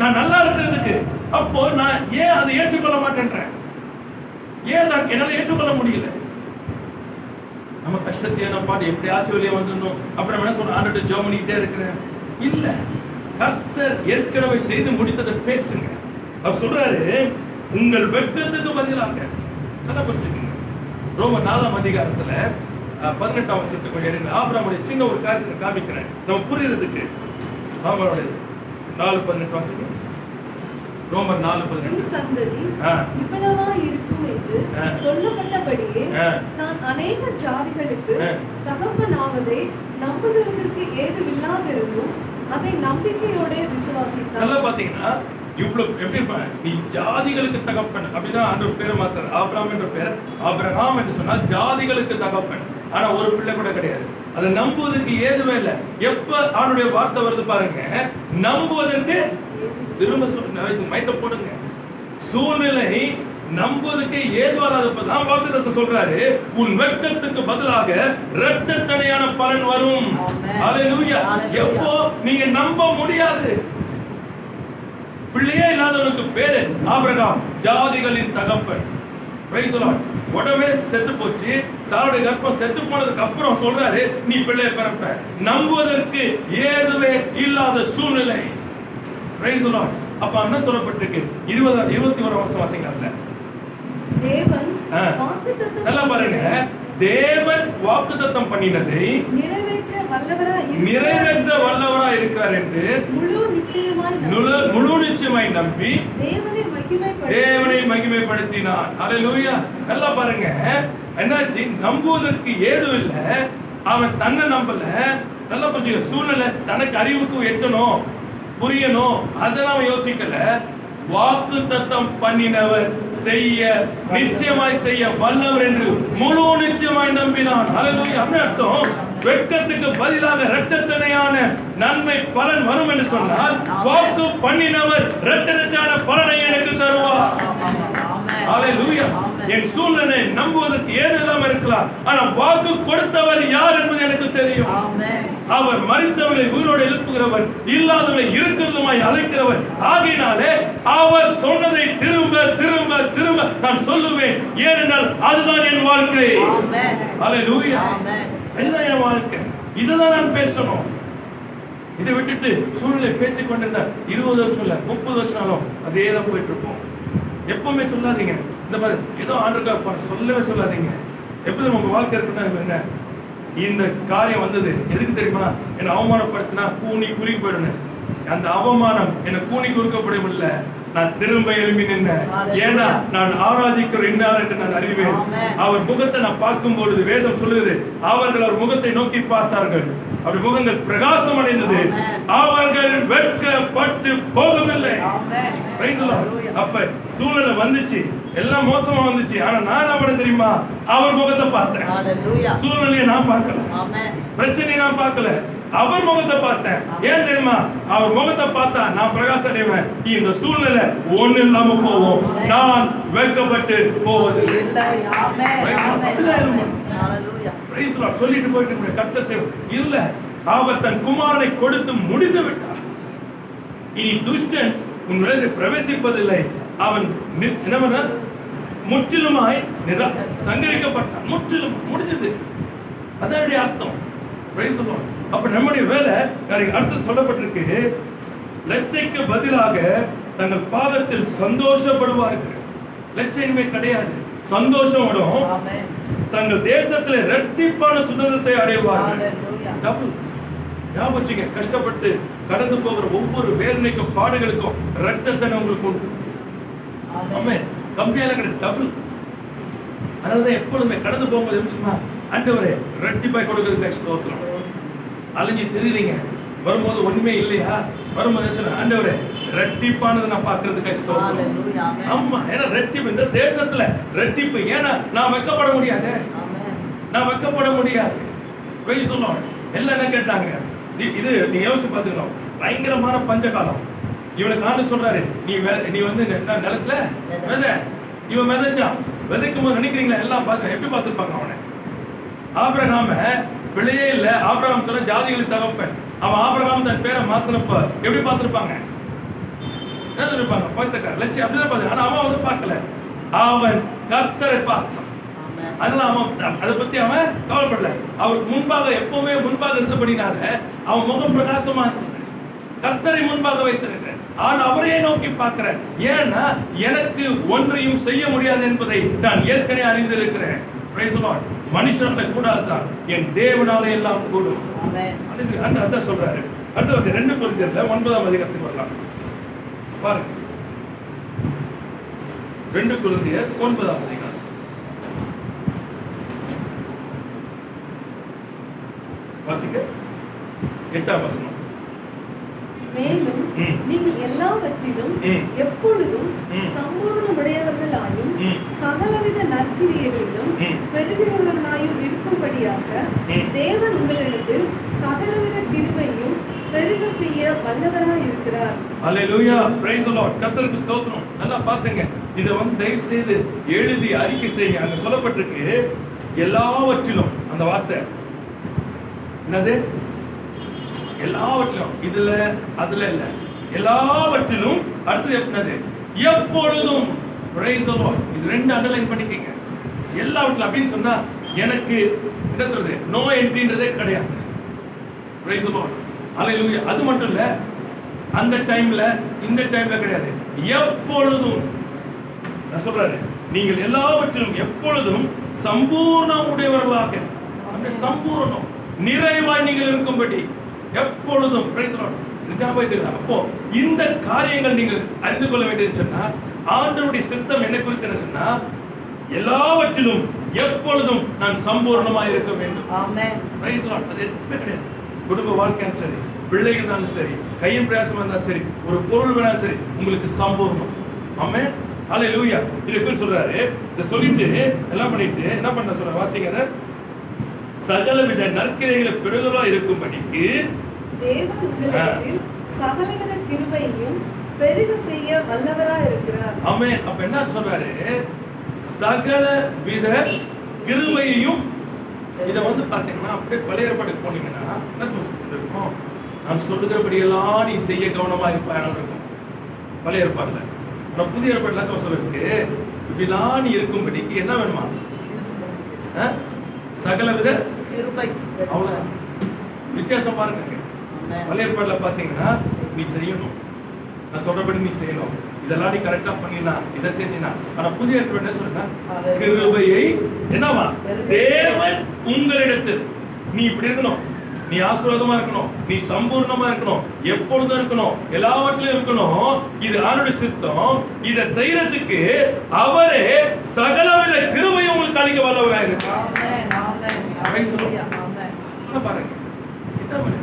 நான் நல்லா இருக்கிறதுக்கு. அப்போ நான் ஏன் அதை ஏற்றுக்கொள்ள மாட்டேன்றேன்? ஏன் என்னால ஏற்றுக்கொள்ள முடியல? நம்ம கஷ்டத்தை நான் பாட்டு எப்படியாச்சும் வெளியே வந்துடணும். அப்புறம் என்ன சொல்ற, ஆண்டவர்ட்ட ஜெபம் பண்ணிக்கிட்டே இருக்கிறேன். இல்ல, கர்த்தர் ஏற்கனவே செய்து முடித்ததை பேசுங்க. அவர் சொல்றாரு, உங்கள் வெட்கத்துக்கு பதிலாக. நல்லா புரிஞ்சுக்கங்க. ரோமர் 4ஆம் அதிகாரத்துல 18ஆம் வசனத்துக்கு எடுங்க. ஆபிரகாமுடைய சின்ன ஒரு காரியத்தை காமிக்கிறேன் நம்ம புரியறதுக்கு. ரோமர் 4:18 வாசிங்க. ரோமர் 4:18. சந்ததி இவ்வளவா இருக்கும் என்று சொல்லப்பட்டபடியே நான் அநேக ஜாதிகளுக்கு தகப்பனாவதை நம்புகிறதற்கு ஏதுவில்லாதிருந்தும் அதை நம்பிக்கையோட விசுவாசித்தார். நல்லா பாத்தீங்கன்னா இவ்வளவு எப்படி இருப்பாங்க, நீ ஜாதிகளுக்கு தகப்பன் அப்படிதான் ஆண்டவர் பேரை மாத்தார். ஆபிரகாம் என்ற பேர் ஆபிரகாம் என்று சொன்னால் ஜாதிகளுக்கு தகப்பன். ஆனா ஒரு பிள்ளை கூட கிடையாது. அதை நம்புவதற்கு ஏதுவே இல்லை. எப்ப அவனுடைய வார்த்தை வருது பாருங்க, நம்புவதற்கு திரும்ப மைட்ட போடுங்க. சூழ்நிலை நம்புவதற்கு ஏதுவானதான் வாக்குத்தத்தம் சொல்றாரு, உன் வெட்கத்துக்கு பதிலாக இரட்டத்தனையான பலன் வரும். ஹல்லேலூயா. எப்போ நீங்க நம்ப முடியாது, பிள்ளையே இல்லாதவனுக்கு பேரு ஆபிரகாம், ஜாதிகளின் தகப்பன். Price the Lord. உடம்பே செத்து போச்சு, சாருடைய கர்ப்பம் செத்து போனதுக்கு அப்புறம் சொல்றாரு நீ பிள்ளையை பிறப்ப. நம்புவதற்கு ஏதுவே இல்லாத சூழ்நிலை. Price the Lord. அப்ப என்ன சொல்லப்பட்டிருக்கு? 21 வருஷம் வாசிங்கல்ல. தேவன் வாக்குத்தத்தம், நல்லா பாருங்க, தேவன் வாக்குத்தத்தம் பண்ணினதை நிறைவேற்ற வல்லவராய் இருக்கிறார் என்று முழு நிச்சயமாய் நம்பி தேவனை மகிமைப்படுத்தினார். ஹல்லேலூயா. நல்லா பாருங்க, என்னாச்சு? நம்புவதற்கு ஏதும் இல்லை. அவன் தன்னை நம்பல. நல்லா புரிஞ்சுக்க, சூழ்நிலை தனக்கு அறிவுக்கு எட்டணும், புரியணும், அதெல்லாம் யோசிக்கல. வாக்குத்தத்தம் பண்ணினவர் செய்ய நிச்சயமாய் செய்ய வல்லவர் என்று முழு நிச்சயமாய் நம்பினான். ஹல்லேலூயா. அப்படி அர்த்தம், வெட்கத்துக்கு பதிலாக இரட்டத்தனையான நன்மை பலன் வரும் என்று சொன்னால் வாக்கு பண்ணினவர் இரட்டத்தனையான பலனை எனக்கு தருவார். ஹல்லேலூயா. என் சூழ்நிலை நம்புவதற்கு ஏதெல்லாம் இருக்கலாம், ஆனா வாக்கு கொடுத்தவர் யார் என்பது எனக்கு தெரியும். அவர் மரித்தவர்களை உயிரோடு எழுப்புகிறவர், இல்லாதவர்களை இருக்கிறதுமாய் அழைக்கிறவர். ஆகையினாலே அவர் சொன்னதை திரும்ப திரும்ப திரும்ப நான் சொல்லுவேன். ஏனென்றால் அதுதான் என் வாழ்க்கை. ஹல்லேலூயா. இதுதான் என் வாழ்க்கை. இதுதான் நான் பேசணும். இதை விட்டுட்டு சூழ்நிலை பேசிக் கொண்டிருந்த 20 வருஷம் இல்ல 30 வருஷம் ஆகும் அதே தான் போயிட்டு இருப்போம். எப்பவுமே சொல்லாதீங்க இந்த மாதிரி ஏதோ ஆண்டுக்கா சொல்லவே சொல்லாதீங்க. எப்போதும் உங்க வாழ்க்கை இருக்குன்னா என்ன, இந்த காரியம் வந்தது எதுக்கு தெரியுமா? என்னை அவமானப்படுத்தினா கூனி குறுகி போயிடணும். அந்த அவமானம் என்னை கூனி குறுக்கப்படவில்லை, நான் திரும்ப எழுப்பி நின்றேன். ஏன்னா நான் ஆராதிக்கிற இன்னார் என்று நான் அறிவேன். அவர் முகத்தை நான் பார்க்கும் பொழுது வேதம் சொல்லுது, அவர்கள் அவர் முகத்தை நோக்கி பார்த்தார்கள், அவர் முகங்கள் பிரகாசம் அடைந்தது, அவர்கள் வெட்கப்பட்டு போகவில்லை. அப்ப சூழ்நிலை வந்துச்சு, எல்லாம் மோசமா வந்துச்சு, ஆனா நான் அவனை தெரியுமா அவர் முகத்தை பார்த்தேன். சூழ்நிலையை நான் பார்க்கல, பிரச்சனையை நான் பார்க்கல, அவர் முகத்தை பார்த்தேன். ஏன் தெரியுமா? அவர் முகத்தை பார்த்தா நான் பிரகாசம் அடைவேன். இந்த சூழ்நிலை ஒண்ணு இல்லாம போவோம், நான் வெட்கப்பட்டு போவது சொல்லிட்டு போயிட்டு கர்த்தர் செய்வோம் இல்ல. அவர் தன் குமாரனை கொடுத்து முடித்து விட்டார். இனி துஷ்டன் உன் நிலையை பிரவேசிப்பதில்லை. அவன் என்ன முற்றிலுமாய் சங்கரிக்கப்பட்டான். முற்றிலும் முடிஞ்சது. அதனுடைய அர்த்தம். அப்ப நம்முடைய வேலை அடுத்து சொல்லப்பட்டிருக்கு, லட்சைக்கு பதிலாக தங்கள் பாதத்தில் சந்தோஷப்படுவார்கள். லட்சமே கிடையாது, சந்தோஷம் வரும். தங்கள் தேசத்தில் இரட்டிப்பான சுதந்திரத்தை அடைவார்கள். ஞாபகம், கஷ்டப்பட்டு கடந்து போகிற ஒவ்வொரு வேதனைக்கும் பாடுகளுக்கும் இரட்டத்தனை உங்களுக்கு உண்டு. கம்மியான கிடையாது, டபுள். அதனாலதான் எப்பொழுதுமே கடந்து போகும்போது ஆண்டவரே இரட்டிப்பாய் கொடுக்கிறதுக்கு ஸ்தோத்திரம். அலைஞ்சி தெரியுறீங்க, வரும்போது ஒண்ணுமே இல்லையா, வரும்போது ஆண்டவரே இரட்டிப்பானது நான் பார்க்கறதுக்கு ஸ்தோத்திரம். ஆமா, ஏன்னா ரெட்டிப்பு இந்த தேசத்துல ரெட்டிப்பு. ஏன்னா நான் வெக்கப்பட முடியாது, நான் வெக்கப்பட முடியாது. சொல்லுவோம் எல்லாம் என்ன கேட்டாங்க, இது நீ யோசிச்சு பார்த்துக்கணும். பயங்கரமான பஞ்சகாலம். இவனுக்கு ஆண்டு சொல்றாரு, நீ வந்து நிலத்துல விதை. இவன் விதைச்சான். விதைக்கும் போது நினைக்கிறீங்களா எல்லாம் பார்த்து எப்படி பார்த்துருப்பாங்க அவனை? ஆபிரகாம பிள்ளையே இல்ல, ஆபிரகாம் சொல்ல ஜாதிகளுக்கு தகப்பன். அவன் ஆபிரகாம் தன் பேரை மாத்தினப்ப எப்படி பார்த்திருப்பாங்க? என்ன சொல்லிருப்பாங்க? பைத்தக்கார லட்சியம் அப்படிதான் பார்த்து. ஆனா அவன் வந்து பார்க்கல, அவன் கர்த்தரை பார்த்தான். அதனால அவன் அதை பத்தி அவன் கவலைப்படல. அவருக்கு முன்பாக எப்பவுமே முன்பாக இருந்தபடினால அவன் முகம் பிரகாசமா இருந்தது. கர்த்தரை முன்பாக வைத்திருக்க, ஆனா அவரையே நோக்கி பார்க்கிறேன். ஏன்னா எனக்கு ஒன்றையும் செய்ய முடியாது என்பதை நான் ஏற்கனவே அறிந்திருக்கிறேன். மனுஷனால கூடாதுதான், என் தேவனாலே எல்லாம் கூடும். அதான் சொல்றாரு. அடுத்த வருஷம் 2 கொரிந்தியர்ல 9ஆம் அதிகாரத்துக்கு வரலாம் பாருங்க. 2 கொரிந்தியர் 9ஆம் அதிகாரம். வாசிக்க 8ஆம் வசனம். மேலும் நீங்கள் எல்லாவற்றிலும் எப்பொழுதும் சம்பூர்ணமுடையவர்களாயும் சகலவித நற்கிரியைகளிலும் பெருகிறவர்களாயும் இருக்கும்படியாக தேவன் உங்களிடத்தில் சகலவித கிருபையும் பெருக செய்ய வல்லவராய் இருக்கிறார். அல்லேலூயா, பிரைஸ் தி லார்ட். கர்த்தருக்கு ஸ்தோத்திரம். நல்லா பாத்துங்க, இதை வந்து தயவு செய்து எழுதி அறிக்கை செய்யுங்க. அங்க சொல்லப்பட்டிருக்கு எல்லாவற்றிலும். அந்த வார்த்தை என்னது? எல்லாவற்றிலும். இதுல அதுல இல்ல, எல்லாவற்றிலும். அடுத்தது என்னது? எப்பொழுதும். Praise the Lord. இது ரெண்டு அண்டர்லைன் பண்ணிக்கங்க. எல்லாவற்றிலும் அப்படின்னு சொன்னா எனக்கு என்ன சொல்றது, நோ என்ட்ரின்றதே கிடையாது. Praise the Lord. Hallelujah. அது மட்டும் இல்ல, அந்த டைம்ல இந்த டைம்ல கிடையாது, எப்பொழுதும். நான் சொல்றாரு, நீங்கள் எல்லாவற்றிலும் எப்பொழுதும் சம்பூர்ண உடையவர்களாக, அந்த சம்பூர்ணம் நிறைவாய் நீங்கள் இருக்கும்படி எப்பொழுதும். Praise the Lord. அப்போ இந்த காரியங்கள் நீங்கள் அறிந்து கொள்ள வேண்டியது சொன்னா, ஆண்டவருடைய சித்தம் என்ன குறித்து என்ன சொன்னா, எல்லாவற்றிலும் எப்பொழுதும் நான் சம்பூர்ணமாக இருக்க வேண்டும். ஆமென். Praise the Lord. அது எதுவுமே கிடையாது. குடும்ப வாழ்க்கையும் சரி, பிள்ளைகள்னாலும் சரி, கையின் பிரயாசமா இருந்தாலும் சரி, ஒரு பொருள் வேணாலும் சரி, உங்களுக்கு சம்பூர்ணம். ஆமென். ஹல்லேலூயா. இதுக்கு சொல்றாரு, இத சொல்லிட்டு எல்லாம் பண்ணிட்டு என்ன பண்ண சொல்ற, வாசிங்க அத. சகலவித நற்கிரைகளை பெறுதலா இருக்கும்படிக்கு தேவன் உங்களிடத்தில் சகலவித கிருபையையும் பெருக செய்ய வல்லவராய் இருக்கிறார். ஆமென். அப்ப என்ன சொல்றாரு, சகல வித கிருபையையும். இத வந்து பாத்தீங்கன்னா அப்படியே பழைய ஏற்பாட்டுக்கு போனீங்கன்னா என்ன இருக்கும், நான் சொல்லுகிறபடியெல்லாம் நீ செய்ய கவனமா இருப்பாய் இருக்கும் பழைய ஏற்பாட்டுல. ஆனா புதிய ஏற்பாட்டுல என்ன சொல்லிருக்கு, இப்படிலாம் நீ இருக்கும்படிக்கு என்ன வேணுமா, சகல வித கிருபை. அவ்வளவுதான் வித்தியாசம் பாருங்க. பழைய ஏற்பாட்டுல பாத்தீங்கன்னா நீ செய்யணும், நான் சொல்றபடி நீ செய்யணும், இதெல்லாம் நீ கரெக்டா பண்ணினா, இதை செஞ்சினா. ஆனா புதிய ஏற்பாடு என்ன சொல்றா, கிருபையை என்னவா, தேவன் உங்களிடத்தில். நீ இப்படி இருக்கணும், நீ ஆசீர்வாதமா இருக்கணும், நீ சம்பூர்ணமா இருக்கணும், எப்பொழுதும் இருக்கணும், எல்லாவற்றிலும் இருக்கணும். இது ஆண்டவருடைய சித்தம். இதை செய்யறதுக்கு அவரே சகலவித கிருபையை உங்களுக்கு அளிக்க வல்லவராக இருக்கிறார். ஆமென். ஆமென். ஹல்லேலூயா. ஆமென். பாருங்க, இதான்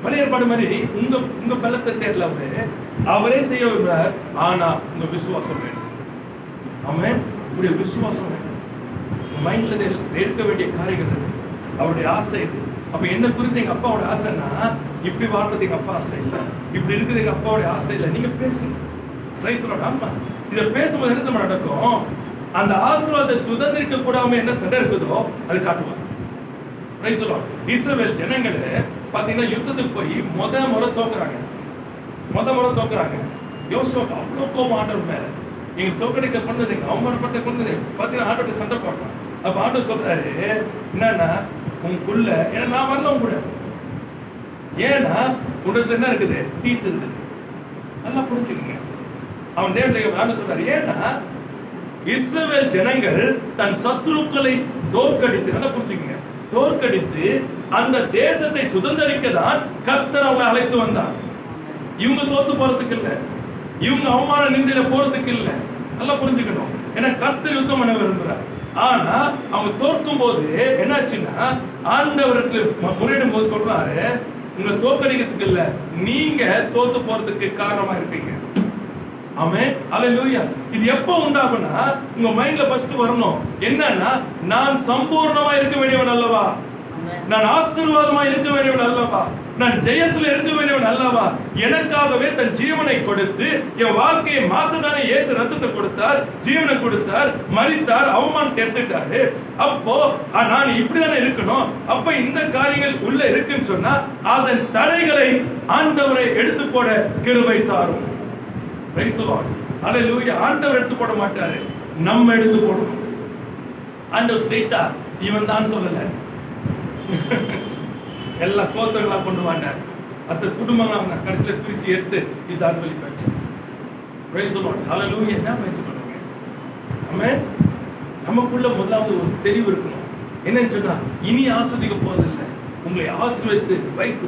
பழைய ஏற்பாடு மாதிரி உங்க பலத்தை தேடல, அவரே செய்ய விடுறார். ஆனா உங்க விசுவாசம் வேணும். ஆமென். உங்களுடைய விசுவாசம் வேணும். உங்க மைண்ட்ல இருக்க வேண்டிய காரியங்கள் இருக்கு. அவருடைய ஆசை இது. அப்ப என்ன குறித்து எங்க அப்பாவோட ஆசைன்னா, இப்படி வாழ்றது எங்க அப்பா ஆசை இல்லை, இப்படி இருக்குது எங்க அப்பாவோட ஆசை இல்லை. நீங்க பேசுங்க. Price the Lord. ஆமா, இதை பேசும்போது என்ன நம்ம நடக்கும், அந்த ஆசீர்வாதத்தை சுதந்திரிக்க கூடாம என்ன தடை இருக்குதோ அது காட்டுவாங்க. Price the Lord. இஸ்ரவேல் ஜனங்களே பாத்தீங்கன்னா யுத்தத்துக்கு போய் முறை தோக்குறாங்க. தோக்குறாங்க. யோசுவாக்கு அவ்வளவு கோபம் ஆண்டவர் மேல, எங்க தோக்கடிக்க கொண்டது, எங்க அவமானப்பட்ட கொண்டது. பாத்தீங்கன்னா ஆண்டவர்கிட்ட சண்டை போடுறான். அப்ப ஆண்டவர் சொல்றாரு என்னன்னா, உங்களுக்குள்ள, ஏன்னா நான் வரல உங்க கூட, ஏன்னா உடத்துல என்ன இருக்குது, தீட்டு இருக்குது. நல்லா புரிஞ்சுக்கங்க. அவன் தேவனுடைய ஆண்டவர் சொல்றாரு, ஏன்னா இஸ்ரவேல் ஜனங்கள் தன் சத்துருக்களை தோற்கடித்து, நல்லா புரிஞ்சுக்கங்க, தோற்கடித்து அந்த தேசத்தை சுதந்திரிக்க தான் கர்த்தர் அவங்களை அழைத்து வந்தார். இவங்க தோத்து போறதுக்கு இல்ல, இவங்க அவமான நிந்தையில போறதுக்கு இல்ல. நல்லா புரிஞ்சுக்கணும். ஏன்னா கர்த்தர் யுத்தம் பண்ண விரும்புறார். ஆனா அவங்க தோற்கும் போது என்னாச்சுன்னா, ஆண்டவரத்துல முறையிடும் போது சொல்றாரு, உங்களை தோற்கடிக்கிறதுக்கு இல்ல, நீங்க தோத்து போறதுக்கு காரணமா இருக்கீங்க. ஆமென். ஹல்லேலூயா. இது எப்போ உண்டாகும்னா, உங்க மைண்ட்ல ஃபர்ஸ்ட் வரணும் என்னன்னா, நான் சம்பூர்ணமா இருக்க வேண்டியவன் அல்லவா, நான் ஆசீர்வாதமா இருக்க வேண்டியவன் அல்லவா, நான் ஜெயத்துல இருக்க வேண்டியவன் அல்லவா, எனக்காகவே தன் ஜீவனை கொடுத்து என் வாழ்க்கையை மாத்ததானே இயேசு ரத்தத்தை கொடுத்தார், ஜீவனை கொடுத்தார், மரித்தார், அவமானத்தை எடுத்துட்டாரு. அப்போ நான் இப்படிதானே இருக்கணும். அப்ப இந்த காரியங்கள் உள்ள இருக்குன்னு சொன்னா, அதன் தடைகளை ஆண்டவரை எடுத்து போட கிருபை தாரும். Praise the Lord. Hallelujah. ஆண்டவர் எடுத்து போட மாட்டாரு, நம்ம எடுத்து போடணும். ஆண்டவர் ஸ்ட்ரைட்டா இவன் தான் சொல்லல, எல்லா கோத்தங்களா கொண்டு வந்தார். அத்த குடும்பங்களா அவங்க கடைசியில பிரிச்சு எடுத்து இதான் சொல்லி போச்சு. Praise the Lord. Hallelujah. என்ன பயிற்சி பண்ணுங்க. ஆமென். நமக்குள்ள முதலாவது ஒரு தெளிவு இருக்கணும். என்னன்னு சொன்னா, இனி ஆஸ்வதிக்க போறதில்லை, உங்களை ஆசீர்வதித்து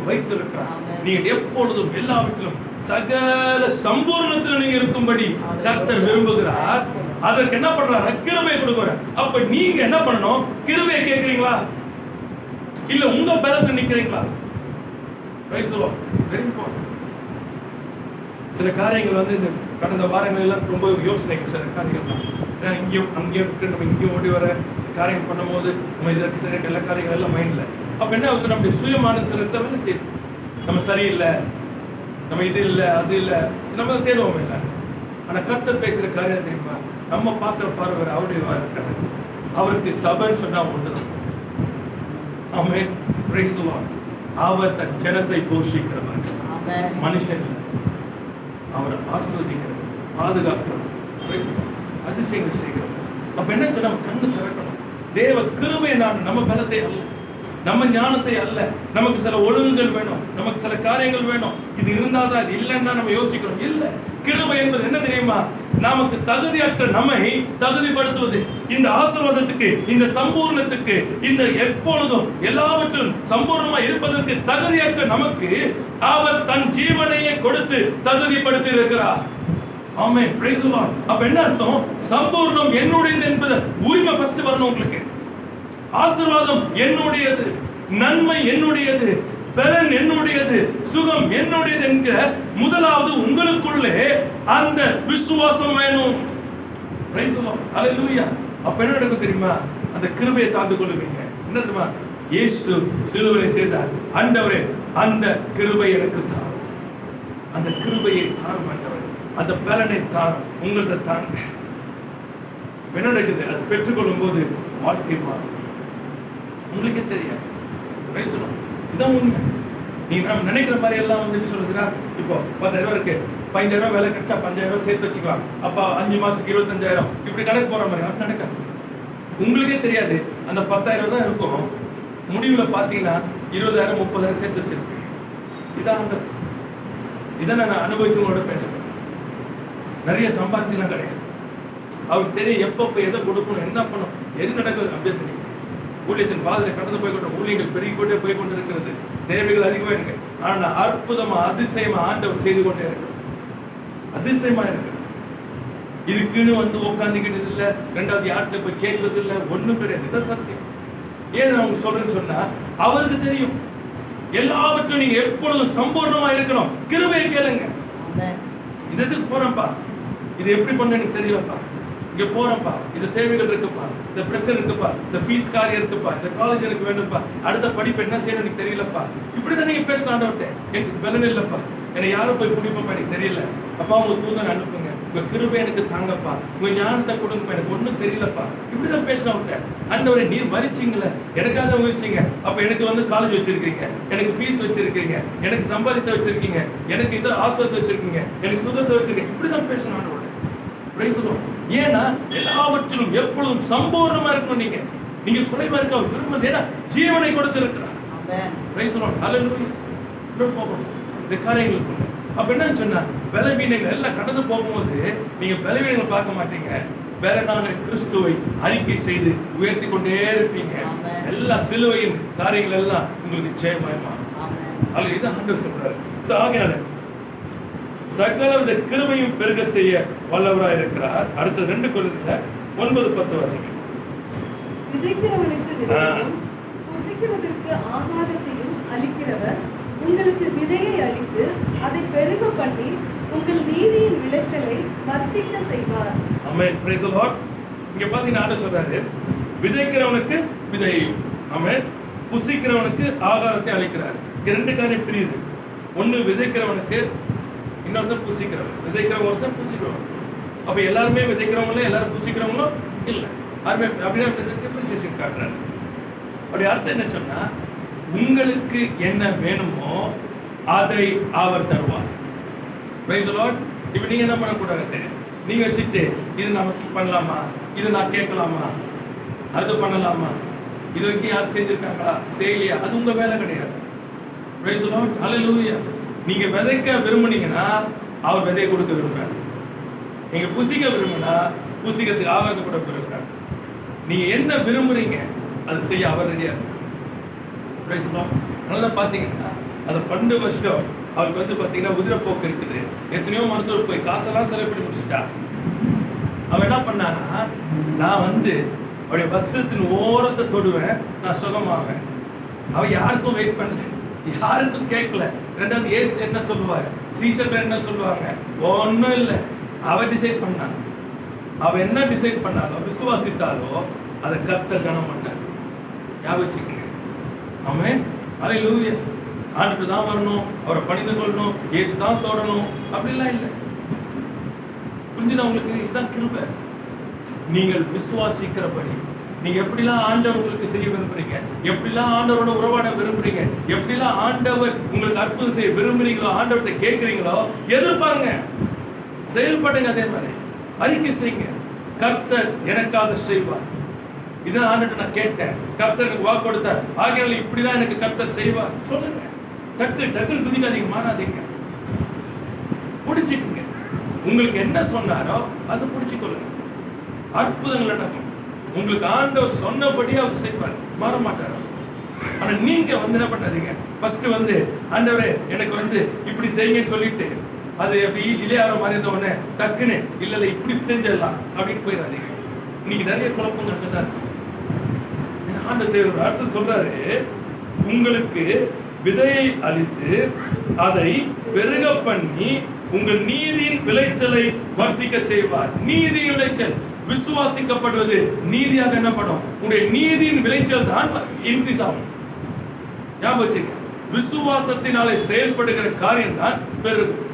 வைத்து இருக்கிறார். நீங்க எப்பொழுதும் எல்லாவற்றிலும் சகல சம்பூர்ணத்தில் நீங்க இருக்கும்படி கர்த்தர் விரும்புகிறார். அதற்கு என்ன பண்றாரு, கிருபை கொடுக்கிறார். அப்ப நீங்க என்ன பண்ணணும், கிருபையை கேட்கிறீங்களா, இல்ல உங்க பலத்தை நிக்கிறீங்களா? Praise the lord. Very important. சில காரியங்கள் வந்து இந்த கடந்த வாரங்கள் எல்லாம் ரொம்ப யோசனைகள், சில காரியங்கள் தான் இங்கேயும் அங்கேயும் நம்ம இங்கேயும் ஓடி வர காரியம் பண்ணும்போது நம்ம இதற்கு சில எல்லா காரியங்கள் எல்லாம் மைண்ட்ல. அப்ப என்ன ஆகுது, நம்முடைய சுயமான சிலத்தை வந்து சரி, நம்ம சரியில்லை, நம்ம இது இல்லை அது இல்லை, நம்ம தேடுவோம் இல்லை. ஆனா கர்த்தர் பேசுற காரியம் தெரியுமா, நம்ம பார்க்கிற பார்வை அவருடைய இருக்காரு. அவருக்கு சபைன்னு சொன்னா ஒண்ணுதான். ஆமென். Price the Lord. அவர் தன் ஜனத்தை போஷிக்கிறவர், மனுஷன் இல்லை. அவரை ஆஸ்வதிக்கிறது, பாதுகாக்கிறது, அதிசயங்கள் செய்கிறது. அப்ப என்ன சொல்ல, நம்ம கண்ணு திறக்கணும். தேவ கிருபை நம்ம பலத்தை அல்ல, நம்ம ஞானத்தை அல்ல. நமக்கு சில ஒழுங்குகள் வேணும், நமக்கு சில காரியங்கள் வேணும். இது இருந்தாதான், இது இல்லைன்னா நம்ம யோசிக்கிறோம். இல்ல, கிருபை என்பது என்ன தெரியுமா? நமக்கு தகுதியற்ற நம்மை தகுதிப்படுத்துவது. இந்த ஆசீர்வாதத்துக்கு, இந்த சம்பூர்ணத்துக்கு, இந்த எப்பொழுதும் எல்லாவற்றிலும் சம்பூர்ணமா இருப்பதற்கு தகுதியற்ற நமக்கு அவர் தன் ஜீவனையே கொடுத்து தகுதிப்படுத்தி இருக்கிறார். ஆமென், பிரைஸ் தி லார்ட். அப்ப என்ன அர்த்தம்? சம்பூர்ணம் என்னுடையது என்பது உரிமை ஃபர்ஸ்ட் வரணும் உங்களுக்கு. ஆசீர்வாதம் என்னுடையது, நன்மை என்னுடையது, பலன் என்னுடையது, சுகம் என்னுடையது என்கிற முதலாவது உங்களுக்குள்ளே அந்த விசுவாசம் வேணும். பிரைஸ் தி லார்ட், ஹalleluya. அப்ப என்ன நடக்கும் தெரியுமா? அந்த கிருபையை சார்ந்து கொள்வீங்க. என்ன தெரியுமா? இயேசு சிலுவையில் செய்தார். ஆண்டவரே, அந்த கிருபை எனக்கு தாரும், அந்த கிருபையை தாரும் ஆண்டவரே, அந்த பலனை தாரும், உங்கள்ட்ட தாங்க. என்ன நடக்குது? அதை பெற்றுக்கொள்ளும் போது வாழ்க்கை மாறும். உங்களுக்கே தெரியாது. இதான் உண்மை. நீங்க நம்ம நினைக்கிற மாதிரி எல்லாம் வந்து சொல்லுறா. இப்போ 10,000 இருக்கு, 15,000 வேலை கிடைச்சா 5,000 சேர்த்து வச்சுக்கலாம். அப்ப 5 மாசத்துக்கு 25,000 இப்படி கணக்கு போற மாதிரி அப்படி நடக்காது. உங்களுக்கே தெரியாது. அந்த 10,000 தான் இருக்கும். முடிவுல பாத்தீங்கன்னா 20,000 30,000 சேர்த்து வச்சிருக்கேன். இதான் நான் அனுபவிச்சவங்களோட பேசுறேன். நிறைய சம்பாதிச்சுலாம் கிடையாது. அவருக்கு தெரியும் எப்ப எதை கொடுக்கணும், என்ன பண்ணணும், எது நடக்குது அப்படியே தெரியும். ஊழியத்தின் பாதையை கடந்து போய்கொண்ட ஊழியங்கள் பெருகிக்கொண்டே போய் கொண்டிருக்கிறது. தேவைகள் அதிகமாக இருக்கு. ஆனா அற்புதமா அதிசயமா ஆண்டவர் செய்து கொண்டே இருக்கு. அதிசயமா இருக்கு. இதுக்குன்னு வந்து உட்காந்துக்கிட்டு இல்ல, ரெண்டாவது யார்கிட்ட போய் கேட்கறது இல்ல, ஒண்ணும் கிடையாது. இதான் சத்தியம். ஏன் நான் உங்களுக்கு சொல்றேன்னு சொன்னா, அவருக்கு தெரியும் எல்லாவற்றிலும் நீங்க எப்பொழுதும் சம்பூர்ணமா இருக்கணும். கிருபையை கேளுங்க. இது எதுக்கு போறேன்ப்பா, இது எப்படி பண்ண எனக்கு தெரியலப்பா, இங்க போறப்பா, இது தேவைகள் இருக்குப்பா, இந்த பிரச்சனை இருக்குப்பா, இந்த ஃபீஸ் காரியம் இருக்குப்பா, இந்த காலேஜ் எனக்கு வேணும்ப்பா, அடுத்த படிப்பு என்ன செய்யணும் எனக்கு தெரியலப்பா, இப்படிதான் நீங்க பேசலாம். எனக்கு பலன் இல்லப்பா, என்னை யாரும் போய் பிடிப்பா எனக்கு தெரியல, அப்பா உங்க தூதனை அனுப்புங்க, உங்க கிருபை எனக்கு தாங்கப்பா, உங்க ஞானத்தை கொடுங்கப்பா, எனக்கு ஒண்ணும் தெரியலப்பா, இப்படிதான் பேசலாம். ஆண்டவரே, நீர் மறிச்சீங்களே, எனக்காக மறிச்சீங்க, அப்ப எனக்கு வந்து காலேஜ் வச்சிருக்கீங்க, எனக்கு ஃபீஸ் வச்சிருக்கீங்க, எனக்கு சம்பாதித்த வச்சிருக்கீங்க, எனக்கு இதை ஆசிரியத்தை வச்சிருக்கீங்க, எனக்கு சுதத்தை வச்சிருக்கீங்க, இப்படிதான் பேசணும். ஆண்டவரே ஏன்னா எல்லாவற்றிலும் எப்பொழுதும் சம்பூர்ணமா இருக்கணும். நீங்க குறைவா இருக்க விரும்புவது, ஏன்னா ஜீவனை கொடுத்து இருக்கிறார். இந்த காரியங்களுக்கு அப்ப என்னன்னு சொன்னா, பலவீனங்கள் எல்லாம் கடந்து போகும்போது நீங்க பலவீனங்கள் பார்க்க மாட்டீங்க, பலனான கிறிஸ்துவை அறிக்கை செய்து உயர்த்தி கொண்டே இருப்பீங்க. எல்லா சிலுவையின் காரியங்கள் எல்லாம் உங்களுக்கு நிச்சயமாய் மாறும். இதான் ஆண்டவர் சொல்றாரு. ஆகையால சகலவித கிருபையும் பெருக செய்ய வல்லவராய் இருக்கிறார். அடுத்த 2 கொரிந்தியர் 9:10 வாசிங்க. விதைக்கிறவனுக்கு விதையையும் புசிக்கிறதற்கு ஆகாரத்தையும் அளிக்கிறவர் உங்களுக்கு விதையை அளித்து அதை பெருக பண்ணி உங்கள் நீதியின் விளைச்சலை வர்த்திக்க செய்வார். ஆமென், பிரைஸ் தி லார்ட். இங்க பாத்தீங்கன்னா ஆண்டவர் சொல்றாரு, விதைக்கிறவனுக்கு விதையையும், ஆமென், புசிக்கிறவனுக்கு ஆகாரத்தை அளிக்கிறார். இங்க 2 காரியம் பிரியுது. ஒன்னு விதைக்கிறவனுக்கு, இன்னொருத்தர் புசிக்கிறவங்க. விதைக்கிறவங்க ஒருத்தர், புசிக்கிறவங்க. அப்ப எல்லாருமே விதைக்கிறவங்களும் எல்லாரும் புசிக்கிறவங்களும் இல்ல. அப்படின்னா டிஃபரன்சியேஷன் காட்டுறாரு. அப்படி அர்த்தம் என்ன சொன்னா, உங்களுக்கு என்ன வேணுமோ அதை அவர் தருவார். Price the lord. இப்ப நீங்க என்ன பண்ணக்கூடாது, நீங்க வச்சுட்டு இது நமக்கு பண்ணலாமா, இது நான் கேட்கலாமா, அது பண்ணலாமா, இது வரைக்கும் யார் செஞ்சிருக்காங்களா, செய்யலையா, அது உங்க வேலை கிடையாது. பிரைஸ் தி லார்ட், ஹல்லேலூயா. நீங்க விதைக்க விரும்புனீங்கன்னா அவர் விதையை கொடுக்க விரும்புறாரு. நீங்க புசிக்க விரும்பினா புசிக்கிறதுக்கு ஆகாரத்தை கூட விரும்புறாரு. நீங்க என்ன விரும்புறீங்க அதை செய்ய அவர் ரெடியா இருக்கார். அதனால பாத்தீங்கன்னா அந்த 12 வருஷம் அவருக்கு வந்து பாத்தீங்கன்னா உதிரப்போக்கு இருக்குது. எத்தனையோ மருத்துவர் போய் காசெல்லாம் செலவு பண்ணி முடிச்சுட்டா. அவன் என்ன பண்ணானா, நான் வந்து அவருடைய வஸ்திரத்தின் ஓரத்தை தொடுவேன், நான் சுகமாவேன். அவன் யாருக்கும் வெயிட் பண்ணல, யாருக்கும் கேட்கல. ரெண்டாவது ஏசு என்ன சொல்லுவாரு, சீசர்கள் என்ன சொல்லுவாங்க, ஒன்றும் இல்லை. அவ டிசைட் பண்ணான். அவ என்ன டிசைட் பண்ணாலோ, விசுவாசித்தாலோ அதை கர்த்தர் கனம் பண்ணார். ஞாபகம் வச்சுக்கங்க. ஆமென், ஹல்லேலூயா. ஆண்டவர் தான் வரணும், அவரை பணிந்து கொள்ளணும், இயேசு தான் தோடணும், அப்படிலாம் இல்லை. புரிஞ்சுதா உங்களுக்கு? இதுதான் கிருபை. நீங்கள் விசுவாசிக்கிறபடி நீங்க எப்படிலாம் ஆண்டவர் உங்களுக்கு செய்ய விரும்புறீங்க, எப்படிலாம் ஆண்டவரோட உறவாட விரும்புறீங்க, எப்படிலாம் ஆண்டவர் உங்களுக்கு அற்புதம் செய்ய விரும்புறீங்களோ, ஆண்டவர்கிட்ட கேட்குறீங்களோ எதிர்பாருங்க, செயல்படுங்க. அதே மாதிரி அறிக்கை செய்யுங்க, கர்த்தர் எனக்காக செய்வார். இதான் ஆண்டவர்கிட்ட நான் கேட்டேன், கர்த்தர் எனக்கு வாக்கு கொடுத்தார், ஆகையால இப்படிதான் எனக்கு கர்த்தர் செய்வார் சொல்லுங்க. டக்குன்னு துதிக்காதீங்க, மாறாதீங்க, பிடிச்சிக்குங்க. உங்களுக்கு என்ன சொன்னாரோ அதை பிடிச்சிக்கொள்ளுங்க. அற்புதங்கள் நடக்கும். உங்களுக்கு ஆண்டவர் சொன்னபடி அவர் செய்வார், மாற மாட்டார். ஆனா நீங்க என்ன பண்ணாதீங்க, ஃபர்ஸ்ட் ஆண்டவரே எனக்கு இப்படி செய்யுங்கன்னு சொல்லிட்டு அது அப்படி இளையாற மாதிரி இருந்த உடனே டக்குன்னு இல்ல இப்படி செஞ்சிடலாம் அப்படின்னு போயிடாதீங்க. இன்னைக்கு நிறைய குழப்பங்கள் அங்கதான் இருக்கு. ஆண்டவர் செய்வார். அடுத்து சொல்றாரு, உங்களுக்கு விதையை அளித்து அதை பெருக பண்ணி உங்கள் நீதியின் விளைச்சலை வர்த்திக்க செய்வார். நீதி விளைச்சல் விசுவாசிக்கப்படுவது நீதியாக என்னப்படும், உங்களுடைய நீதியின் விளைச்சல் தான் இன்க்ரீஸ் ஆகும். ஞாபகம் வச்சுங்க, விசுவாசத்தினாலே செயல்படுகிற காரியம் தான் பெருகும்.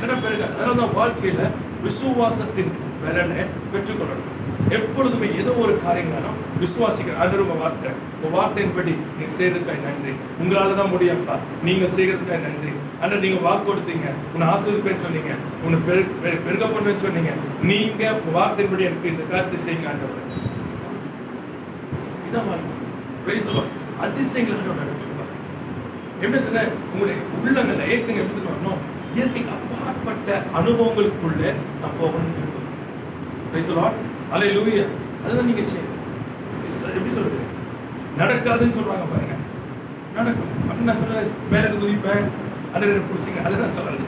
என்ன பெருக? அதனாலதான் வாழ்க்கையில விசுவாசத்தின் பலனை பெற்றுக்கொள்ளணும். எப்பொழுதுமே ஏதோ ஒரு காரியங்களும் விசுவாசிக்கிற ஆண்டவர் உங்க வார்த்தையின்படி நீங்க செய்யறதுக்காக நன்றி, உங்களால தான் முடியாப்பா, நீங்க செய்யறதுக்காக நன்றி. ஆனா நீங்க வாக்கு கொடுத்தீங்க, உன்னை ஆசீர்வதிப்பேன்னு சொன்னீங்க, உன்னை பெருக பண்ணுவேன்னு சொன்னீங்க, நீங்க உங்க வார்த்தையின்படி எனக்கு இந்த காரியத்தை செய்யுங்க ஆண்டவர். இதான் வாழ்க்கை. அதிசயங்கள் ஆண்டவர் நடப்பிப்பார். எப்படி சொன்ன, உங்களுடைய உள்ளங்களை ஏற்கனவே எப்படி வரணும், இயற்கைக்கு அப்பாற்பட்ட அனுபவங்களுக்குள்ள நான் போகணும்னு விரும்புகிறேன். அல்லேலூயா. அதுதான் நீங்க செய்யணும். எப்படி சொல்றது, நடக்காதுன்னு சொல்றாங்க பாருங்க, நடக்கும். நான் சொல்ல மேலே குதிப்பேன், ஆண்டவர் பிடிச்சிங்க, அதை நான் சொல்லல.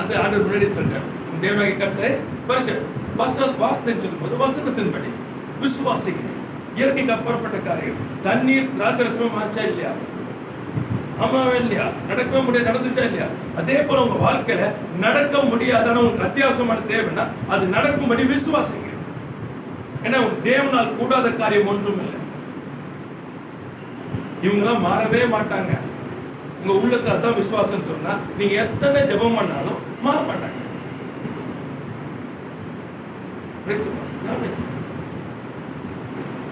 அது ஆண்டவர் முன்னாடி சொல்றேன், தேவனாகி கட்டளை பரிச்ச வார்த்தைன்னு சொல்லும்போது வசனத்தின்படி விசுவாசிக்க. இயற்கைக்கு அப்பாற்பட்ட காரியம். தண்ணீர் திராட்சரசமா மாறிச்சா இல்லையா? ஆமாவே இல்லையா? நடக்கவே முடியாது, நடந்துச்சா இல்லையா? அதே போல உங்க வாழ்க்கையில நடக்க முடியாதான உங்களுக்கு அத்தியாவசியமான தேவைன்னா அது நடக்கும்படி விசுவாசிங்க. ஏன்னா தேவனால் கூடாத காரியம் ஒன்றும் இல்லை. இவங்கெல்லாம் மாறவே மாட்டாங்க. உங்க உள்ளத்துல அதான் விசுவாசம் சொன்னா நீங்க எத்தனை ஜெபம் பண்ணாலும் மாற மாட்டாங்க.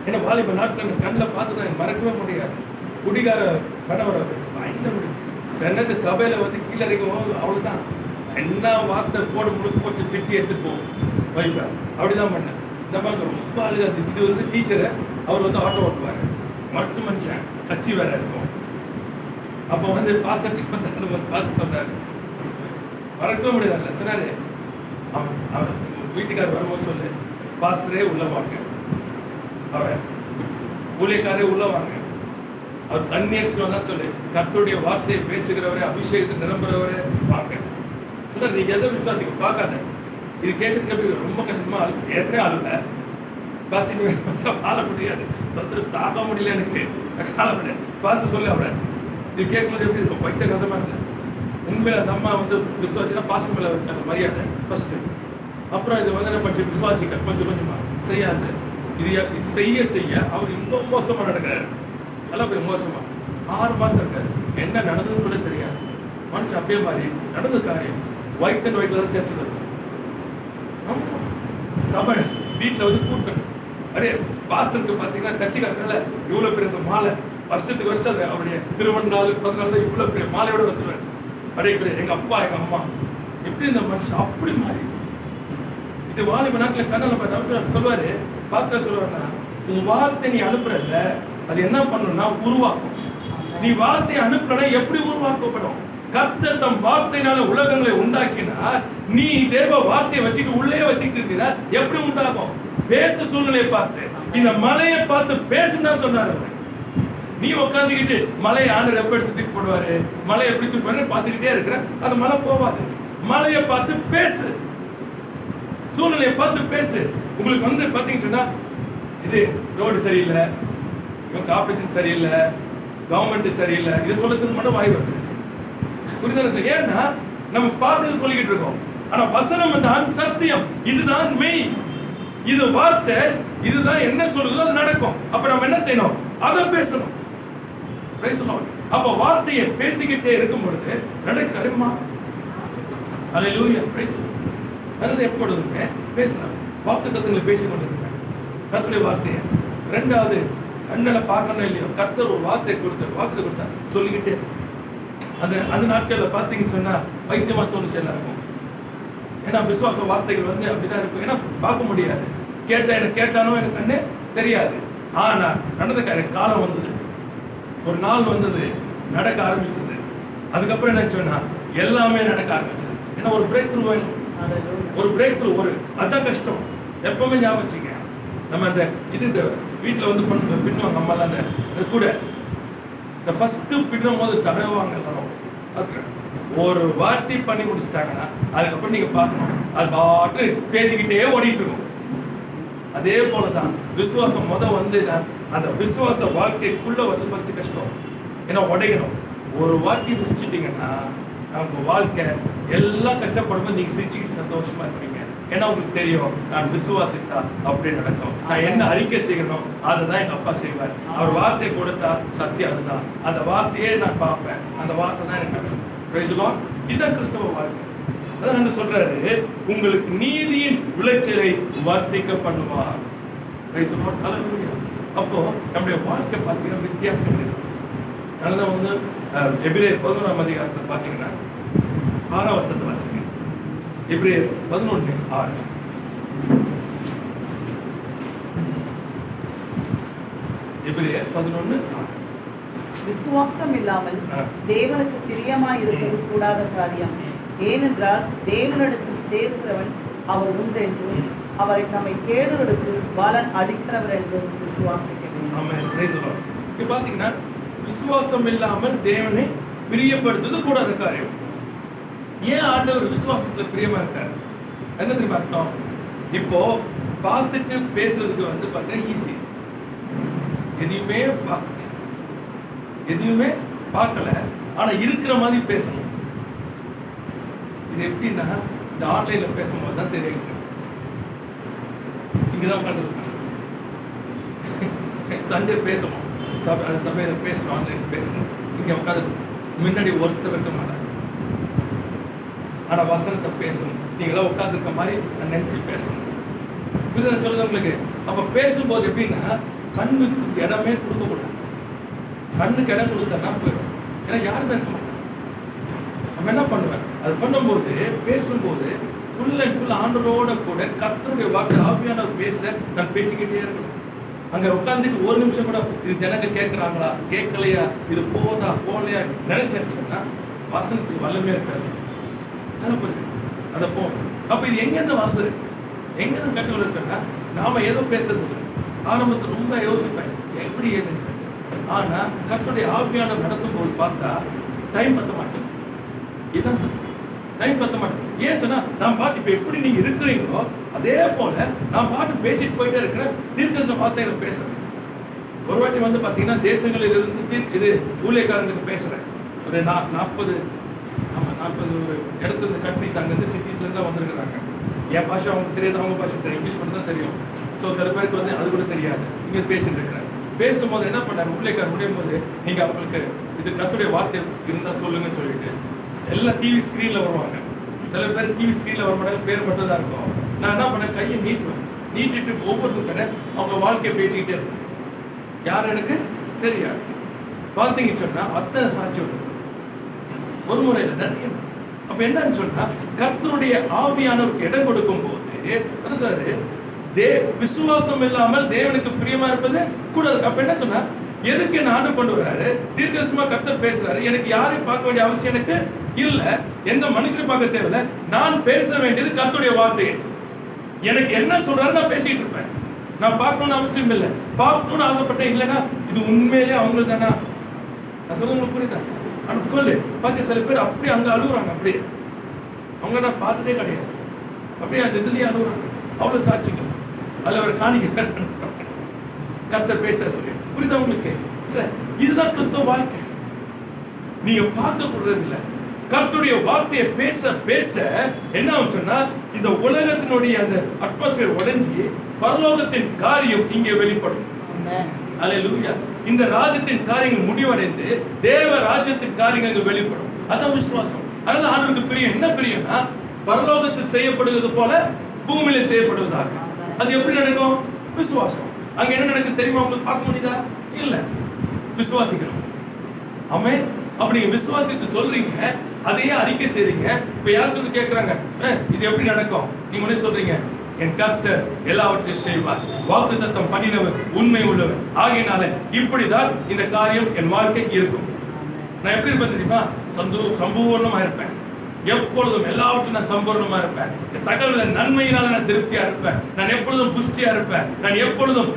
ஏன்னா வாலிப நாட்கள் கண்ணில் பார்த்து நான் மறக்கவே முடியாது. குடிகார கணவர் பயங்கர சென்னது சபையில கீழே இறங்கும், அவ்வளவுதான் என்ன வார்த்தை போட்டு திட்டி எடுத்துட்டு போகும் வைஃபை. அப்படிதான் பண்ணேன். இந்த மாதிரி ரொம்ப அழுகா. இது டீச்சரு, அவர் ஆட்டோ ஓட்டுவார், மட்டும் மனுஷன், கட்சி வேற இருக்கும். அப்போ பாசட்டு பார்த்து சொன்னார், மறக்கவே முடியாது. சொன்னாரு, அவன் வீட்டுக்காரர் வரும்போது சொல்லு, பாஸ்டரே உள்ள வாங்க, அவரை ஊழியக்காரே உள்ள வாங்க, அவர் தண்ணி அடிச்சுட்டு சொல்லு, கர்த்தருடைய வார்த்தையை பேசுகிறவரே, அபிஷேகத்தை நிரம்புறவரே வாங்க. சொன்னா நீங்க எதை விசுவாசிக்க பார்க்காத. இது கேட்கறதுக்கு எப்படி ரொம்ப கஷ்டமா ஏற்கனவே ஆளுல காசு ஆள முடியாது, தாக்க முடியல எனக்கு கால முடியாது. பாச சொல்லு அவரை. இது கேட்கும்போது எப்படி இருக்கும், பைத்த கதமா இல்லை. உண்மையில அந்த அம்மா விசுவாசினா பாச மேல அந்த மரியாதை ஃபர்ஸ்ட். அப்புறம் இது என்ன பண்ணி விசுவாசிக்க கொஞ்சம் கொஞ்சமா செய்யாது. இது செய்ய செய்ய அவர் இன்னும் மோசமா நடக்கிறாரு. எல்லாம் போய் மோசமா 6 மாசம் இருக்காரு. என்ன நடந்தது கூட தெரியாது. மனுஷன் அப்படியே மாதிரி நடந்த காரியம் ஒயிட் அண்ட் ஒயிட்ல தான் சர்ச்சில் இருக்கும். சபை வீட்டில் கூட்டணும். அப்படியே பாஸ்டருக்கு பார்த்தீங்கன்னா கட்சிக்காரங்கள இவ்வளோ பெரிய மாலை வருஷத்துக்கு வருஷம் அது அப்படியே திருமண நாள் 14 தான் இவ்வளோ பெரிய மாலையோட வந்துடுவார். அப்படியே பெரிய எங்க அப்பா எங்க அம்மா எப்படி இந்த மனுஷன் அப்படி மாறி. இது வாலிப நாட்டில் கண்ணால் பார்த்து சொல்லுவாரு, பாஸ்டர் சொல்லுவாருன்னா, உன் வார்த்தை நீ அனுப்புறல அது என்ன பண்ணணும்னா உருவாக்கும். நீ வார்த்தையை அனுப்புனா எப்படி உருவாக்கப்படும்? கர்த்தர் தம் வார்த்தையினால உலகங்களை உண்டாக்கினார். நீ தேவ வார்த்தையை வச்சுட்டு உள்ளே வச்சுட்டு இருக்கிற எப்படி உண்டாகும்? பேச சூழ்நிலையை பார்த்து, இந்த மலையை பார்த்து பேசுன்னு சொன்னார் அவர். நீ உட்காந்துக்கிட்டு மலையை ஆண்டர் எப்ப எடுத்து தூக்கி போடுவாரு, மலையை எப்படி தூக்கி போடுற பார்த்துக்கிட்டே இருக்கிற, அந்த மலை போவாது. மலையை பார்த்து பேசு, சூழ்நிலையை பார்த்து பேசு. உங்களுக்கு பாத்தீங்கன்னு சொன்னா, இது ரோடு சரியில்லை, கார்பரேஷன் சரியில்லை, கவர்மெண்ட் சரியில்லை, இதை சொல்றதுக்கு மட்டும் வாய் வருது. புரியுதா? ஏன்னா நம்ம பார்த்து சொல்லிக்கிட்டு இருக்கோம். ஆனா வசனம் தான் சத்தியம், இதுதான் மெய், இது வார்த்தை, இதுதான் என்ன சொல்லுதோ அது நடக்கும். அப்ப நம்ம என்ன செய்யணும்? அதை பேசணும். அப்ப வார்த்தையை பேசிக்கிட்டே இருக்கும் பொழுது நடக்கிறமா. அல்லேலூயா. அது எப்பொழுதுமே பேசலாம். வாக்குத்தத்தங்களை பேசிக் கொண்டிருக்கேன். கர்த்தருடைய வார்த்தையை. ரெண்டாவது, கண்ணால பார்க்கணும் இல்லையோ, கர்த்தர் ஒரு வார்த்தை கொடுத்தா சொல்லிக்கிட்டே. அந்த நாட்கள்ல பார்த்தீங்கன்னு சொன்னா வைத்தியமா தோணுச்சு எல்லாருக்கும். ஏன்னா விசுவாச வார்த்தைகள் அப்படிதான் இருக்கும். ஏன்னா பார்க்க முடியாது. எனக்கு கேட்டாலும் எனக்கு கண்ணு தெரியாது. ஆனா நடந்த காலம் வந்தது, ஒரு நாள் வந்தது, நடக்க ஆரம்பிச்சது. அதுக்கப்புறம் என்ன சொன்னா எல்லாமே நடக்க ஆரம்பிச்சது. ஏன்னா ஒரு பிரேக் த்ரூ வேணும், ஒரு பிரேக் த்ரூ. அதான் கஷ்டம். எப்பவுமே ஞாபகம் வச்சுங்க, நம்ம இந்த வீட்டில் பின்னுவாங்க நம்மளாம் அந்த கூட இந்த ஃபர்ஸ்ட் பின்னும் போது தடவுவாங்க எல்லாரும். ஒரு வாட்டி பண்ணி முடிச்சுட்டாங்கன்னா அதுக்கப்புறம் நீங்க பார்க்கணும், அது பாட்டு பேசிக்கிட்டே ஓடிட்டு இருக்கும். அதே போலதான் விசுவாசம் அந்த விசுவாச வாழ்க்கைக்குள்ள ஃபர்ஸ்ட் கஷ்டம். ஏன்னா உடைக்கணும். ஒரு வாட்டி முடிச்சுட்டீங்கன்னா அவங்க வாழ்க்கை எல்லாம் கஷ்டப்படும்போது நீங்க சிரிச்சுக்கிட்டு சந்தோஷமா இருப்பீங்க. ஏன்னா உங்களுக்கு தெரியும், நான் விசுவாசித்தா அப்படி நடக்கும். நான் என்ன அறிக்கை செய்யணும் அதை தான் எங்க அப்பா செய்வார். அவர் வார்த்தை கொடுத்தா சத்தியம் அதுதான். அந்த வார்த்தையே நான் பார்ப்பேன், அந்த வார்த்தை தான் எனக்கு. இதுதான் கிறிஸ்தவ வாழ்க்கை. அதான் சொல்றாரு, உங்களுக்கு நீதியின் விளைச்சலை வர்த்திக்க பண்ணுவார். அப்போ நம்முடைய வாழ்க்கை பார்த்தீங்கன்னா வித்தியாசம் இருக்கு. அதனாலதான் எபிரேயர் 11ஆம் அதிகாரத்தில் பார்த்தீங்கன்னா 6ஆம் வசனத்தை வாசிங்க. எபிரேயர் 11:6. எபிரேயர் 11:6. விசுவாசம் இல்லாமல் தேவனுக்கு பிரியமாய் இருப்பது கூடாத காரியம். ஏனென்றால் தேவனிடத்தில் சேர்க்கிறவன் அவர் உண்டு என்றும் அவரை தம்மை தேடுவதற்கு பலன் அளிக்கிறவர் என்றும் விசுவாசிக்க வேண்டும். இப்ப பாத்தீங்கன்னா விசுவாசம் இல்லாமல் தேவனை பிரியப்படுத்துவது கூடாத காரியம். ஏன் ஆண்டவர் விசுவாசத்துல பிரியமா இருக்காரு? என்ன தெரியுமா அர்த்தம்? இப்போ பார்த்துட்டு பேசுறதுக்கு பார்த்தீங்கன்னா ஈஸி. எதையுமே பார்க்கல, ஆனா இருக்கிற மாதிரி பேசணும். இது எப்படின்னா, இந்த ஆன்லைன்ல பேசும்போது தான் தெரியும். இங்கதான் உட்காந்துருக்காங்க, சண்டே பேசணும், சபையில பேசணும், ஆன்லைன் பேசணும். இங்க உட்காந்து முன்னாடி ஒருத்தர் இருக்க மாட்டாங்க, ஆனா வசனத்தை பேசணும். நீங்களாம் உட்காந்துருக்க மாதிரி நான் நினைச்சு பேசணும். இதுதான் சொல்லுது உங்களுக்கு. அப்ப பேசும்போது எப்படின்னா, கண்ணுக்கு இடமே கொடுக்கக்கூடாது. கண்ணுக்கு இடம் கொடுத்தா போயிடும். ஏன்னா யாருமே இருக்க மாட்டோம். நம்ம என்ன பண்ணுவேன், அது பண்ணும்போது பேசும்போது ஃபுல் அண்ட் ஃபுல் ஆண்டரோட கூட கர்த்தருடைய வார்த்தை ஆவியானவர் பேச நான் பேசிக்கிட்டே இருக்கணும். அங்க உட்காந்துட்டு ஒரு நிமிஷம் கூட இது ஜனங்க கேட்கறாங்களா கேட்கலையா, இது போதா போகலையா நினைச்சேன்னு சொன்னா வாசனத்துக்கு வல்லமே இருக்காது. அதை போகும். அப்ப இது எங்கேருந்து வருது, எங்கேருந்து கற்றுக்கொள்ள சொன்னா, நாம ஏதோ பேசுறது ஆரம்பத்தில் ரொம்ப யோசிப்பேன் எப்படி ஏதுன்னு. ஆனா கர்த்தருடைய ஆவியானவர் நடத்தும் போது பார்த்தா டைம் பத்த மாட்டேன். இதுதான் சார், டைம் பத்த மாட்டேன். ஏன் சொன்னா, நான் பாட்டு இப்ப எப்படி நீங்க இருக்கிறீங்களோ அதே போல நான் பாட்டு பேசிட்டு போயிட்டே இருக்கிறேன். தீர்க்கதரிசன வார்த்தைகளை பேசுறேன். ஒரு வாட்டி பாத்தீங்கன்னா தேசங்களில் இருந்து இது ஊழியக்காரங்களுக்கு பேசுறேன். ஒரு 40 இடத்துல கண்ட்ரிஸ் அங்கிருந்து சிட்டிஸ்ல இருந்து வந்திருக்கிறாங்க. என் பாஷை அவங்களுக்கு தெரியாது, அவங்க பாஷை தெரியும், இங்கிலீஷ் மட்டும் தான் தெரியும். ஸோ சில பேருக்கு அது கூட தெரியாது. இங்க பேசிட்டு இருக்கிறேன். பேசும்போது என்ன பண்ணாரு, ஊழியக்காரர் முடியும் போது, நீங்க அவங்களுக்கு இது கர்த்தருடைய வார்த்தை இருந்தா சொல்லுங்கன்னு சொல்லிட்டு எல்லாம் டிவி ஸ்கிரீன்ல வருவாங்க. சில பேர் டிவி ஸ்கிரீன்ல வர மாட்டாங்க, பேர் மட்டும் தான் இருக்கும். நான் என்ன பண்ணேன், கையை நீட்டிட்டு ஒவ்வொருத்தருக்கான அவங்க வாழ்க்கையை பேசிக்கிட்டே இருப்பேன். யார் எனக்கு தெரியாது. பார்த்தீங்கன்னு சொன்னா அத்தனை சாட்சி ஒரு முறையில் நிறைய. அப்ப என்னன்னு சொன்னா, கர்த்தருடைய ஆவியானவருக்கு இடம் கொடுக்கும் போது சார் விசுவாசம் இல்லாமல் தேவனுக்கு பிரியமா இருப்பது கூடாது. அப்ப என்ன சொன்னா, எதுக்கு என்ன ஆண்டு கொண்டு வர்றாரு, தீர்க்கதரிசனமா கர்த்தர் பேசுறாரு, எனக்கு யாரையும் பார்க்க வேண்டிய அவசியம் எனக்கு இல்ல, எந்த மனுஷனை பார்க்க தேவையில்லை. நான் பேச வேண்டியது கர்த்தருடைய வார்த்தையை. எனக்கு என்ன சொல்றாரு நான் பேசிட்டு இருப்பேன். நான் பார்க்கணும்னு அவசியம் இல்லை. பார்க்கணும்னு ஆசைப்பட்டேன், இல்லைன்னா இது உண்மையிலே அவங்களுக்கு தானா நான் சொல்ல உங்களுக்கு புரியுதா? ஆனா சொல்லு பார்த்து சில பேர் அப்படியே அங்க அழுகுறாங்க. அப்படியே அவங்க நான் பார்த்ததே கிடையாது, அப்படியே அந்த இதுலயே அழுகுறாங்க. அவ்வளவு சாட்சிங்க அல்ல அவர் காணிக்க கர்த்தர் பேச சொல்லி புரியுதா உங்களுக்கு? இதுதான் கிறிஸ்தவ வாழ்க்கை. நீங்க பார்க்க கூடாது இல்ல, கர்த்தருடைய வார்த்தையை பேச பேச என்ன சொன்னா, இந்த உலகத்தினுடைய அந்த அட்மாஸ்பியர் உடைஞ்சி பரலோகத்தின் காரியம் இங்கே வெளிப்படும். அல்லேலூயா. இந்த ராஜ்யத்தின் காரியங்கள் முடிவடைந்து தேவ ராஜ்யத்தின் காரியங்கள் இங்கே வெளிப்படும். அதான் விசுவாசம். அதனால ஆண்டவருக்கு பிரியம். என்ன பிரியம்னா, பரலோகத்தில் செய்யப்படுவது போல பூமியில செய்யப்படுவதாக. அது எப்படி நடக்கும்? விசுவாசம். அங்க என்ன நடக்குது தெரியுமா? உங்களுக்கு பார்க்க முடியுதா? இல்ல. விசுவாசிக்கணும். ஆமென். அப்படி விசுவாசித்து சொல்றீங்க, அதையே அறிக்கை செய்றீங்க. இப்ப யாரும் வந்து கேட்கறாங்க, இது எப்படி நடக்கும்? நீங்க உடனே சொல்றீங்க, என் கர்த்தர் எல்லாவற்றையும் செய்வார், வாக்குத்தத்தம் பண்ணினவர் உண்மை உள்ளவர், ஆகையினால இப்படிதான் இந்த காரியம் என் வாழ்க்கை இருக்கும். நான் எப்படி இருப்பேன் தெரியுமா? சம்பூர்ணமா இருப்பேன். எப்பொழுதும் எல்லாவற்றும் நான் சம்பூர்ணமா இருப்பேன். சகல நன்மையினால நான் திருப்தியா இருப்பேன். நான் எப்பொழுதும் புஷ்டியா இருப்பேன். நான் எப்பொழுதும்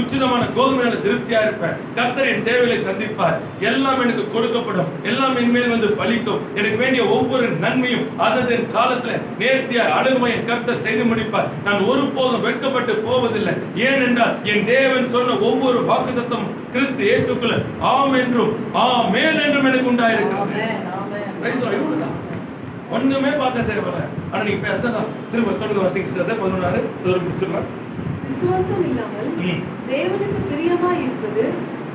உச்சிதமான கோதுமையால திருப்தியா இருப்பேன். கர்த்தர் என் தேவையை சந்திப்பார். எல்லாம் எனக்கு கொடுக்கப்படும். எல்லாம் என் மேல் வந்து பலிக்கும். எனக்கு வேண்டிய ஒவ்வொரு நன்மையும் அதன் காலத்துல நேர்த்தியா அழுகுமை என் கர்த்தர் செய்து முடிப்பார். நான் ஒருபோதும் வெட்கப்பட்டு போவதில்லை. ஏனென்றால் என் தேவன் சொன்ன ஒவ்வொரு வாக்குத்தத்தமும் கிறிஸ்து இயேசுக்குள்ள ஆம் என்றும் ஆமென் என்றும் எனக்கு உண்டாயிருக்கிறது. ஒண்ணுமே பார்க்க தேவையில்ல. ஆனா நீங்க பேசதான் திரும்ப தொடர்ந்து வாசிக்கிறத 11 முடிச்சிடலாம். விசுவாசம் இல்லாமல் தேவனுக்கு பிரியமாய் இருப்பது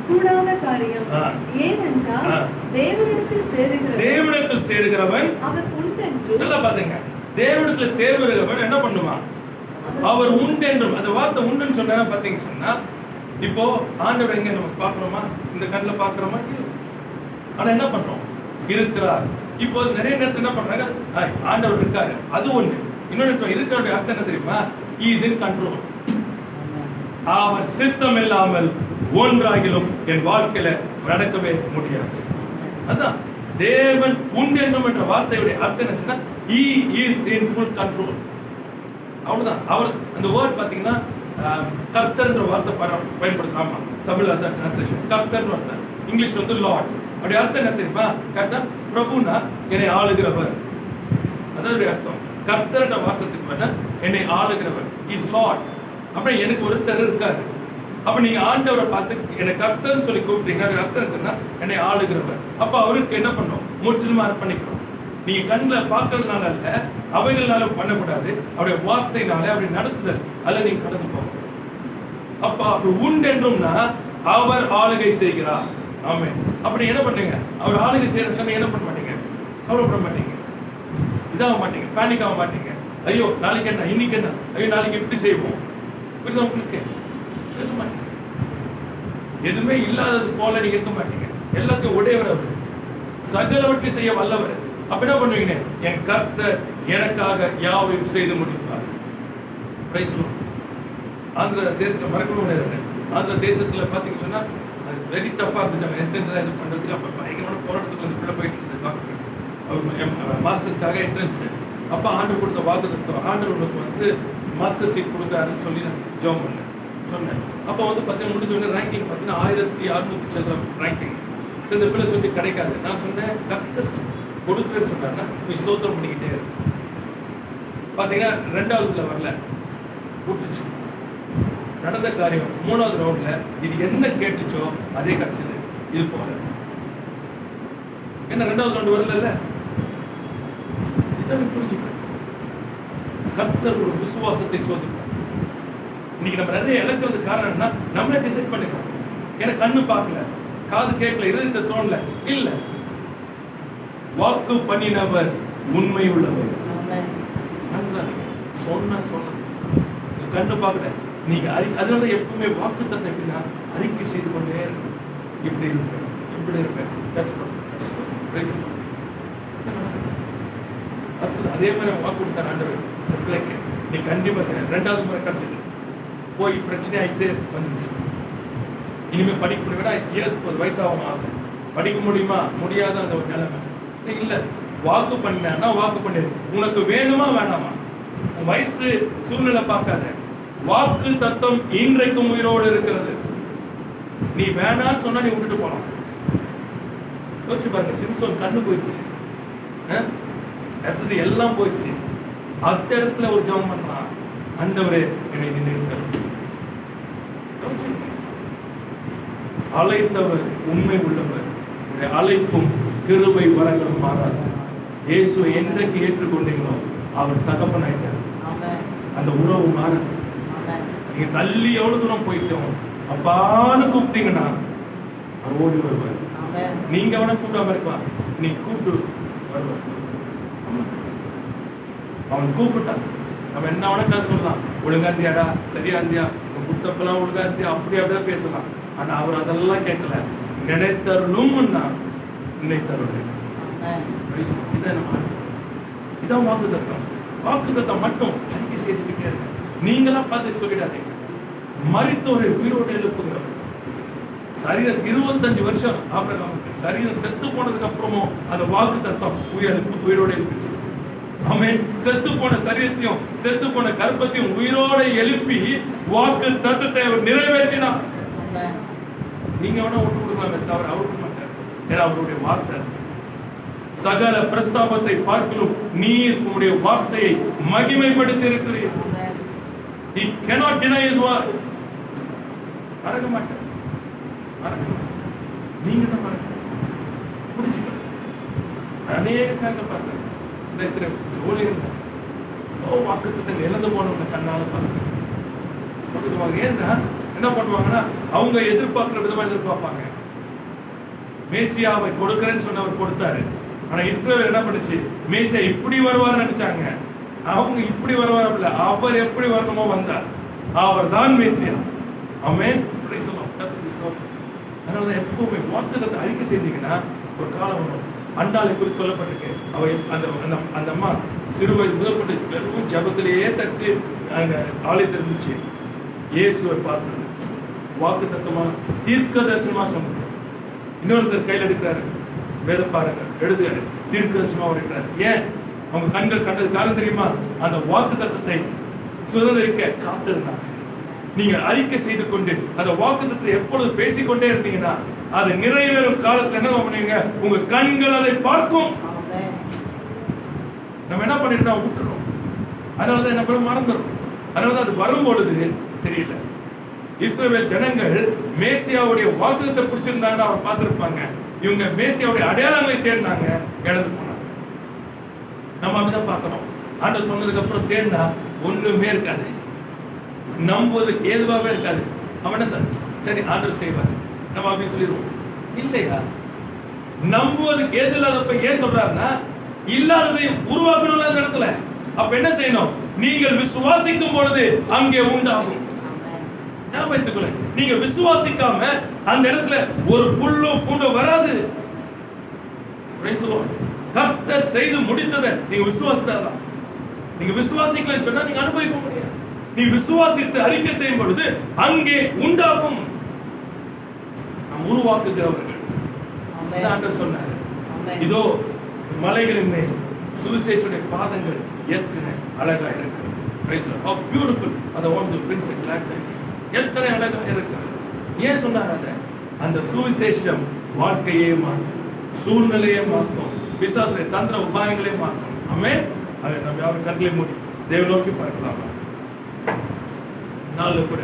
கூடாத காரியம். ஏனென்றால் தேவனிடத்தில் சேருகிறவன் அவர் உண்டென்றும். நல்லா பாருங்க, தேவனிடத்தில் சேருகிறவன் என்ன பண்ணுமா? அவர் உண்டென்றும். அந்த வார்த்தை உண்டுன்னு சொன்னா பாத்தீங்க சொன்னா, இப்போ ஆண்டவர் எங்க நம்ம பாக்குறோமா? இந்த கண்ணுல பாக்குறோமா? ஆனா என்ன பண்றோம்? இருக்கிறார். இப்போ நிறைய நேரத்தில் என்ன பண்றாங்க? ஆண்டவர் இருக்காரு, அது ஒண்ணு. இன்னொன்று இருக்கிற அர்த்தம் என்ன தெரியுமா? He is in control. அவர் சித்தம் இல்லாமல் ஒன்றாகிலும் என் வாழ்க்கையில நடக்கவே முடியாது. அதான் தேவன் உண்டு என்றும் என்ற வார்த்தையுடைய அர்த்தம் என்னன்னா, He is in full control. அவ்வளவுதான். அவர் அந்த வேர்ட் பாத்தீங்கன்னா கர்த்தர் என்ற வார்த்தை பயன்படுத்தலாமா? தமிழ் அதான் டிரான்ஸ்லேஷன். கர்த்தர் அர்த்தம், இங்கிலீஷ்ல வந்து லார்ட். அப்படி அர்த்தம் என்ன தெரியுமா? கரெக்டா? பிரபுனா என்னை ஆளுகிறவர், அதாவது அர்த்தம். கர்த்தர் என்ற வார்த்தைக்கு என்னை ஆளுகிறவர் இஸ் லார்ட். அப்புறம் எனக்கு ஒருத்தர் இருக்காரு. அப்ப நீங்க ஆண்டவரை பார்த்து என்னை கர்த்தர்னு சொல்லி கூப்பிட்டீங்க, அர்த்தம் சொன்னா என்னை ஆளுகிறவர். அப்ப அவருக்கு என்ன பண்ணணும்? முற்றிலுமா அர்ப்பணிக்கணும். நீங்க கண்ணில் பார்க்கறதுனால அல்ல, அவைகள்னால பண்ணக்கூடாது. அவருடைய வார்த்தைனால, அவருடைய நடத்துதல் அல்ல நீங்க கடந்து போகணும். அப்ப அப்படி உண்டென்றும்னா அவர் ஆளுகை செய்கிறார். ஆமென். அப்படி என்ன பண்ணீங்க? அவர் ஆளுகை செய்யற சொன்னா என்ன பண்ண மாட்டீங்க? கவலைப்பட மாட்டீங்க, இதாக மாட்டீங்க, பேனிக் ஆக மாட்டீங்க. ஐயோ நாளைக்கு என்ன, இன்னைக்கு என்ன, ஐயோ நாளைக்கு எப்படி செய்வோம், உங்களுக்கு எதுவுமே இல்லாதது போல நீங்க இருக்க மாட்டீங்க. எல்லாத்தையும் உடையவர் அவர், சகலவற்றை செய்ய வல்லவர். அப்ப என்ன பண்ணுவீங்க? என் கர்த்தர் எனக்காக யாவையும் செய்து முடிப்பார். ஆந்திர தேசத்துல மறக்க முடியாது. ஆந்திர தேசத்துல பாத்தீங்க சொன்னா வெரி டஃபா இருந்துச்சு. என்ட்ரன்ஸ் இது பண்றதுக்கு அப்ப பயங்கரமான போராட்டத்துக்கு வந்து உள்ள போயிட்டு இருந்தது. அவர் மாஸ்டர்ஸ்க்காக என்ட்ரன்ஸ். அப்ப ஆண்டவர் கொடுத்த வாக்குத்தத்தம், ஆண்டவர் உங்களுக்கு வந்து மாஸ்டர் சீட் கொடுத்தாருன்னு சொல்லி நான் ஜாப் பண்ணேன் சொன்னேன். அப்போ வந்து பார்த்தீங்கன்னா முடிஞ்ச ரேங்கிங் பார்த்தீங்கன்னா 1600 சில்லற ரேங்கிங். இந்த பிளஸ் வச்சு கிடைக்காது. நான் சொன்னேன் கர்த்தர் கொடுக்குறேன்னு சொன்னாங்கன்னா நீ ஸ்தோத்திரம் பண்ணிக்கிட்டே இருக்கு. பார்த்தீங்கன்னா 2வது வரல, கூட்டுச்சு. நடந்த காரியம் 3வது ரவுண்ட்ல இது என்ன கேட்டுச்சோ அதே கிடைச்சது. இது போல என்ன 2வது ரவுண்ட் வரல, இதான் புரிஞ்சுக்க. கர்த்தர் ஒரு விசுவாசத்தை சோதிப்பார். இன்னைக்கு நம்ம நிறைய இழக்கிறதுக்கு காரணம் என்ன? நம்மளே டிசைட் பண்ணிக்கிறோம். எனக்கு கண்ணு பார்க்கல, காது கேட்கல, இருதயத்தை தோணல. இல்ல, வாக்கு பண்ணினவர் உண்மை உள்ளவர். சொன்ன கண்ணு பார்க்கல, நீங்க அதனால எப்பவுமே வாக்கு தத்தை எப்படின்னா அறிக்கை செய்து கொண்டே இருக்கும். இப்படி இருப்பேன், இப்படி இருப்பேன். அதே மாதிரி வாக்கு கொடுத்தார் ஆண்டவர். பிள்ளைக்கு நீ கண்டிப்பா செய்ய. 2வது முறை கிடைச்சது போய் பிரச்சனை ஆகிட்டு வந்துச்சு. இனிமே படிக்க முடியுமா? போது வயசாகும் ஆகுது. படிக்க முடியுமா? முடியாத அந்த ஒரு நிலைமை இல்ல. வாக்கு பண்ணா வாக்கு பண்ணு. உனக்கு வேணுமா வேணாமா? உன் வயசு சூழ்நிலை பார்க்காத. வாக்கு தத்துவம் இன்றைக்கும் உயிரோடு இருக்கிறது. நீ வேணான்னு சொன்னா நீ விட்டுட்டு போலாம். யோசிச்சு பாருங்க, சிம்சோன் கண்ணு போயிடுச்சு, அடுத்தது எல்லாம் போயிடுச்சு. அந்த இடத்துல ஒரு ஜெபம் பண்றான், ஆண்டவரே என்னை நினைக்கிறார். அழைத்தவர் உண்மை உள்ளவர், அழைப்பும் கிருபை வரங்களும் மாறாது. இயேசுவை என்றைக்கு ஏற்றுக்கொண்டீங்களோ அவர் தகப்பனாயிட்டார். அந்த உறவு மாறாது. நீங்க தள்ளி எவ்வளவு தூரம் போயிட்டோம் அப்பான்னு கூப்பிட்டீங்கன்னா அவர் ஓடி வருவார். நீங்க அவனை கூப்பிடாம இருப்பான், நீ கூப்பிட்டு வருவார். அவன் கூப்பிட்டான். நம்ம என்ன வேணா சொல்லலாம், ஒழுங்கா இருந்தியாடா, சரியா இருந்தியா, உன் புத்தப்பெல்லாம் ஒழுங்கா இருந்து அப்படியே பேசலாம். ஆனா அவர் அதெல்லாம் கேட்கல. நினைத்தருளும் நினைத்தருள். இதான் வாக்குத்தத்தம். வாக்குத்தத்தம் மட்டும் அறிக்கை செய்துக்கிட்டே இருக்க. நீங்களா பார்த்து சொல்லிடாதீங்க. மரித்தோரை உயிரோடு எழுப்புகிறவர். சரீரம் 25 வருஷம் ஆபிரகாமுக்கு சரீரம் செத்து போனதுக்கு அப்புறமும் அந்த வாக்குத்தத்தம் உயிரோடு எழுப்பிச்சு. ஆமென். செத்து போன சரீரத்தையும் செத்து போன கர்ப்பத்தையும் உயிரோடு எழுப்பி வாக்கு தத்தத்தை அவர் நிறைவேற்றினார். நீங்க வேணா விட்டு கொடுக்கலாமே தவிர அவர் விட மாட்டார். ஏன்னா அவருடைய வார்த்தை சகல பிரஸ்தாபத்தை பார்க்கலும் நீர் உங்களுடைய வார்த்தையை மகிமைப்படுத்தி இருக்கிறீர். He cannot deny his word. மறக்க மாட்டார். நீங்க தான் மறக்க புரிஞ்சுக்கணும். அநேக காரணம் பார்த்தேன். இருக்கிற ஜோலி வாக்குத்தத்தை இழந்து போனவங்க கண்ணால பார்த்து ஏன்னா என்ன பண்ணுவாங்கன்னா அவங்க எதிர்பார்க்கிற விதமா எதிர்பார்ப்பாங்க. மேசியாவை கொடுக்கிறேன்னு சொன்னவர் கொடுத்தாரு. ஆனா இஸ்ரவேல் என்ன பண்ணுச்சு? மேசியா இப்படி வருவார்னு நினைச்சாங்க. அவங்க இப்படி வருவார் இல்ல, அவர் எப்படி வரணுமோ வந்தார். அவர் தான் மேசியா. ஆமென். அதனால எப்பவுமே வாக்குத்தத்தை அறிக்கை செஞ்சீங்கன்னா ஒரு காலம் வரும். அண்டாளை குறித்து சொல்லப்பட்டிருக்கு. அவ அந்த அம்மா சிறுவயது முதற்கொண்டு வெறும் ஜபத்திலேயே தத்து அங்க ஆலயத்தில் இருந்துச்சு. இயேசுவை பார்த்தது வாக்குத்தத்தமா தீர்க்க தரிசனமா சொன்னது. இன்னொருத்தர் கையில் எடுக்கிறாரு, வேத பாருங்க எழுதுறாரு, தீர்க்க தரிசனமா இருக்கிறார். ஏன்? அவங்க கண்கள் கண்டது காரணம் தெரியுமா? அந்த வாக்குத்தத்தத்தை சுதந்திரிக்க காத்திருந்தாங்க. நீங்க அறிக்கை செய்து கொண்டு அந்த வாக்குத்தத்தத்தை எப்பொழுது பேசிக்கொண்டே இருந்தீங்கன்னா அது நிறைவேறும் காலத்துல என்ன பண்ணுவீங்க? உங்க கண்கள் அதை பார்க்கும். நம்ம என்ன பண்ணிட்டோம்? விட்டுறோம். அதனாலதான் என்ன மறந்துடும். அதனாலதான் அது வரும்பொழுது தெரியல. இஸ்ரவேல் ஜனங்கள் மேசியாவுடைய வாக்குத்தத்தை பிடிச்சிருந்தாங்கன்னா அவர் பார்த்திருப்பாங்க. இவங்க மேசியாவுடைய அடையாளங்களை தேடினாங்க, இழந்து போனாங்க. நம்ம அப்படிதான் பார்க்கணும். ஆண்டவர் சொன்னதுக்கு அப்புறம் தேடினா ஒண்ணுமே இருக்காது, நம்புவதற்கு ஏதுவாகவே இருக்காது. அவன் என்ன சார் சரி ஆண்டவர் செய்வார் நம்ம அப்படி சொல்லிடுவோம். இல்லையா? நம்புவதுக்கு ஏது இல்லாதப்ப ஏன் சொல்றாருன்னா இல்லாததை உருவாக்கணும் அந்த இடத்துல. அப்ப என்ன செய்யணும்? நீங்கள் விசுவாசிக்கும் பொழுது அங்கே உண்டாகும். ஞாபகத்துக்குள்ள நீங்க விசுவாசிக்காம அந்த இடத்துல ஒரு புல்லோ பூண்டோ வராது. கர்த்தர் செய்து முடித்ததை நீங்க விசுவாசித்தாதான். நீங்க விசுவாசிக்கலன்னு சொன்னா நீங்க அனுபவிக்க முடியாது. நீ விசுவாசித்து அறிக்கை செய்யும் பொழுது அங்கே உண்டாகும். நாம் உருவாக்குகிறவர்கள் சொன்னார். இதோ மலைகளின் மேல் சுவிசேஷனுடைய பாதங்கள் எத்தனை அழகா இருக்கிறது. How beautiful are the ones who brings a glad tidings. எத்தனை அழகா இருக்கிறது. ஏன் சொன்னார்? அதை அந்த சுவிசேஷம் வாழ்க்கையே மாற்றும், சூழ்நிலையை மாற்றும், பிசாசுடைய தந்திர உபாயங்களே மாற்றும். ஆமென். அதை நம்ம யாரும் கண்களை மூடி தேவ நோக்கி பார்க்கலாமா? நாலு கூட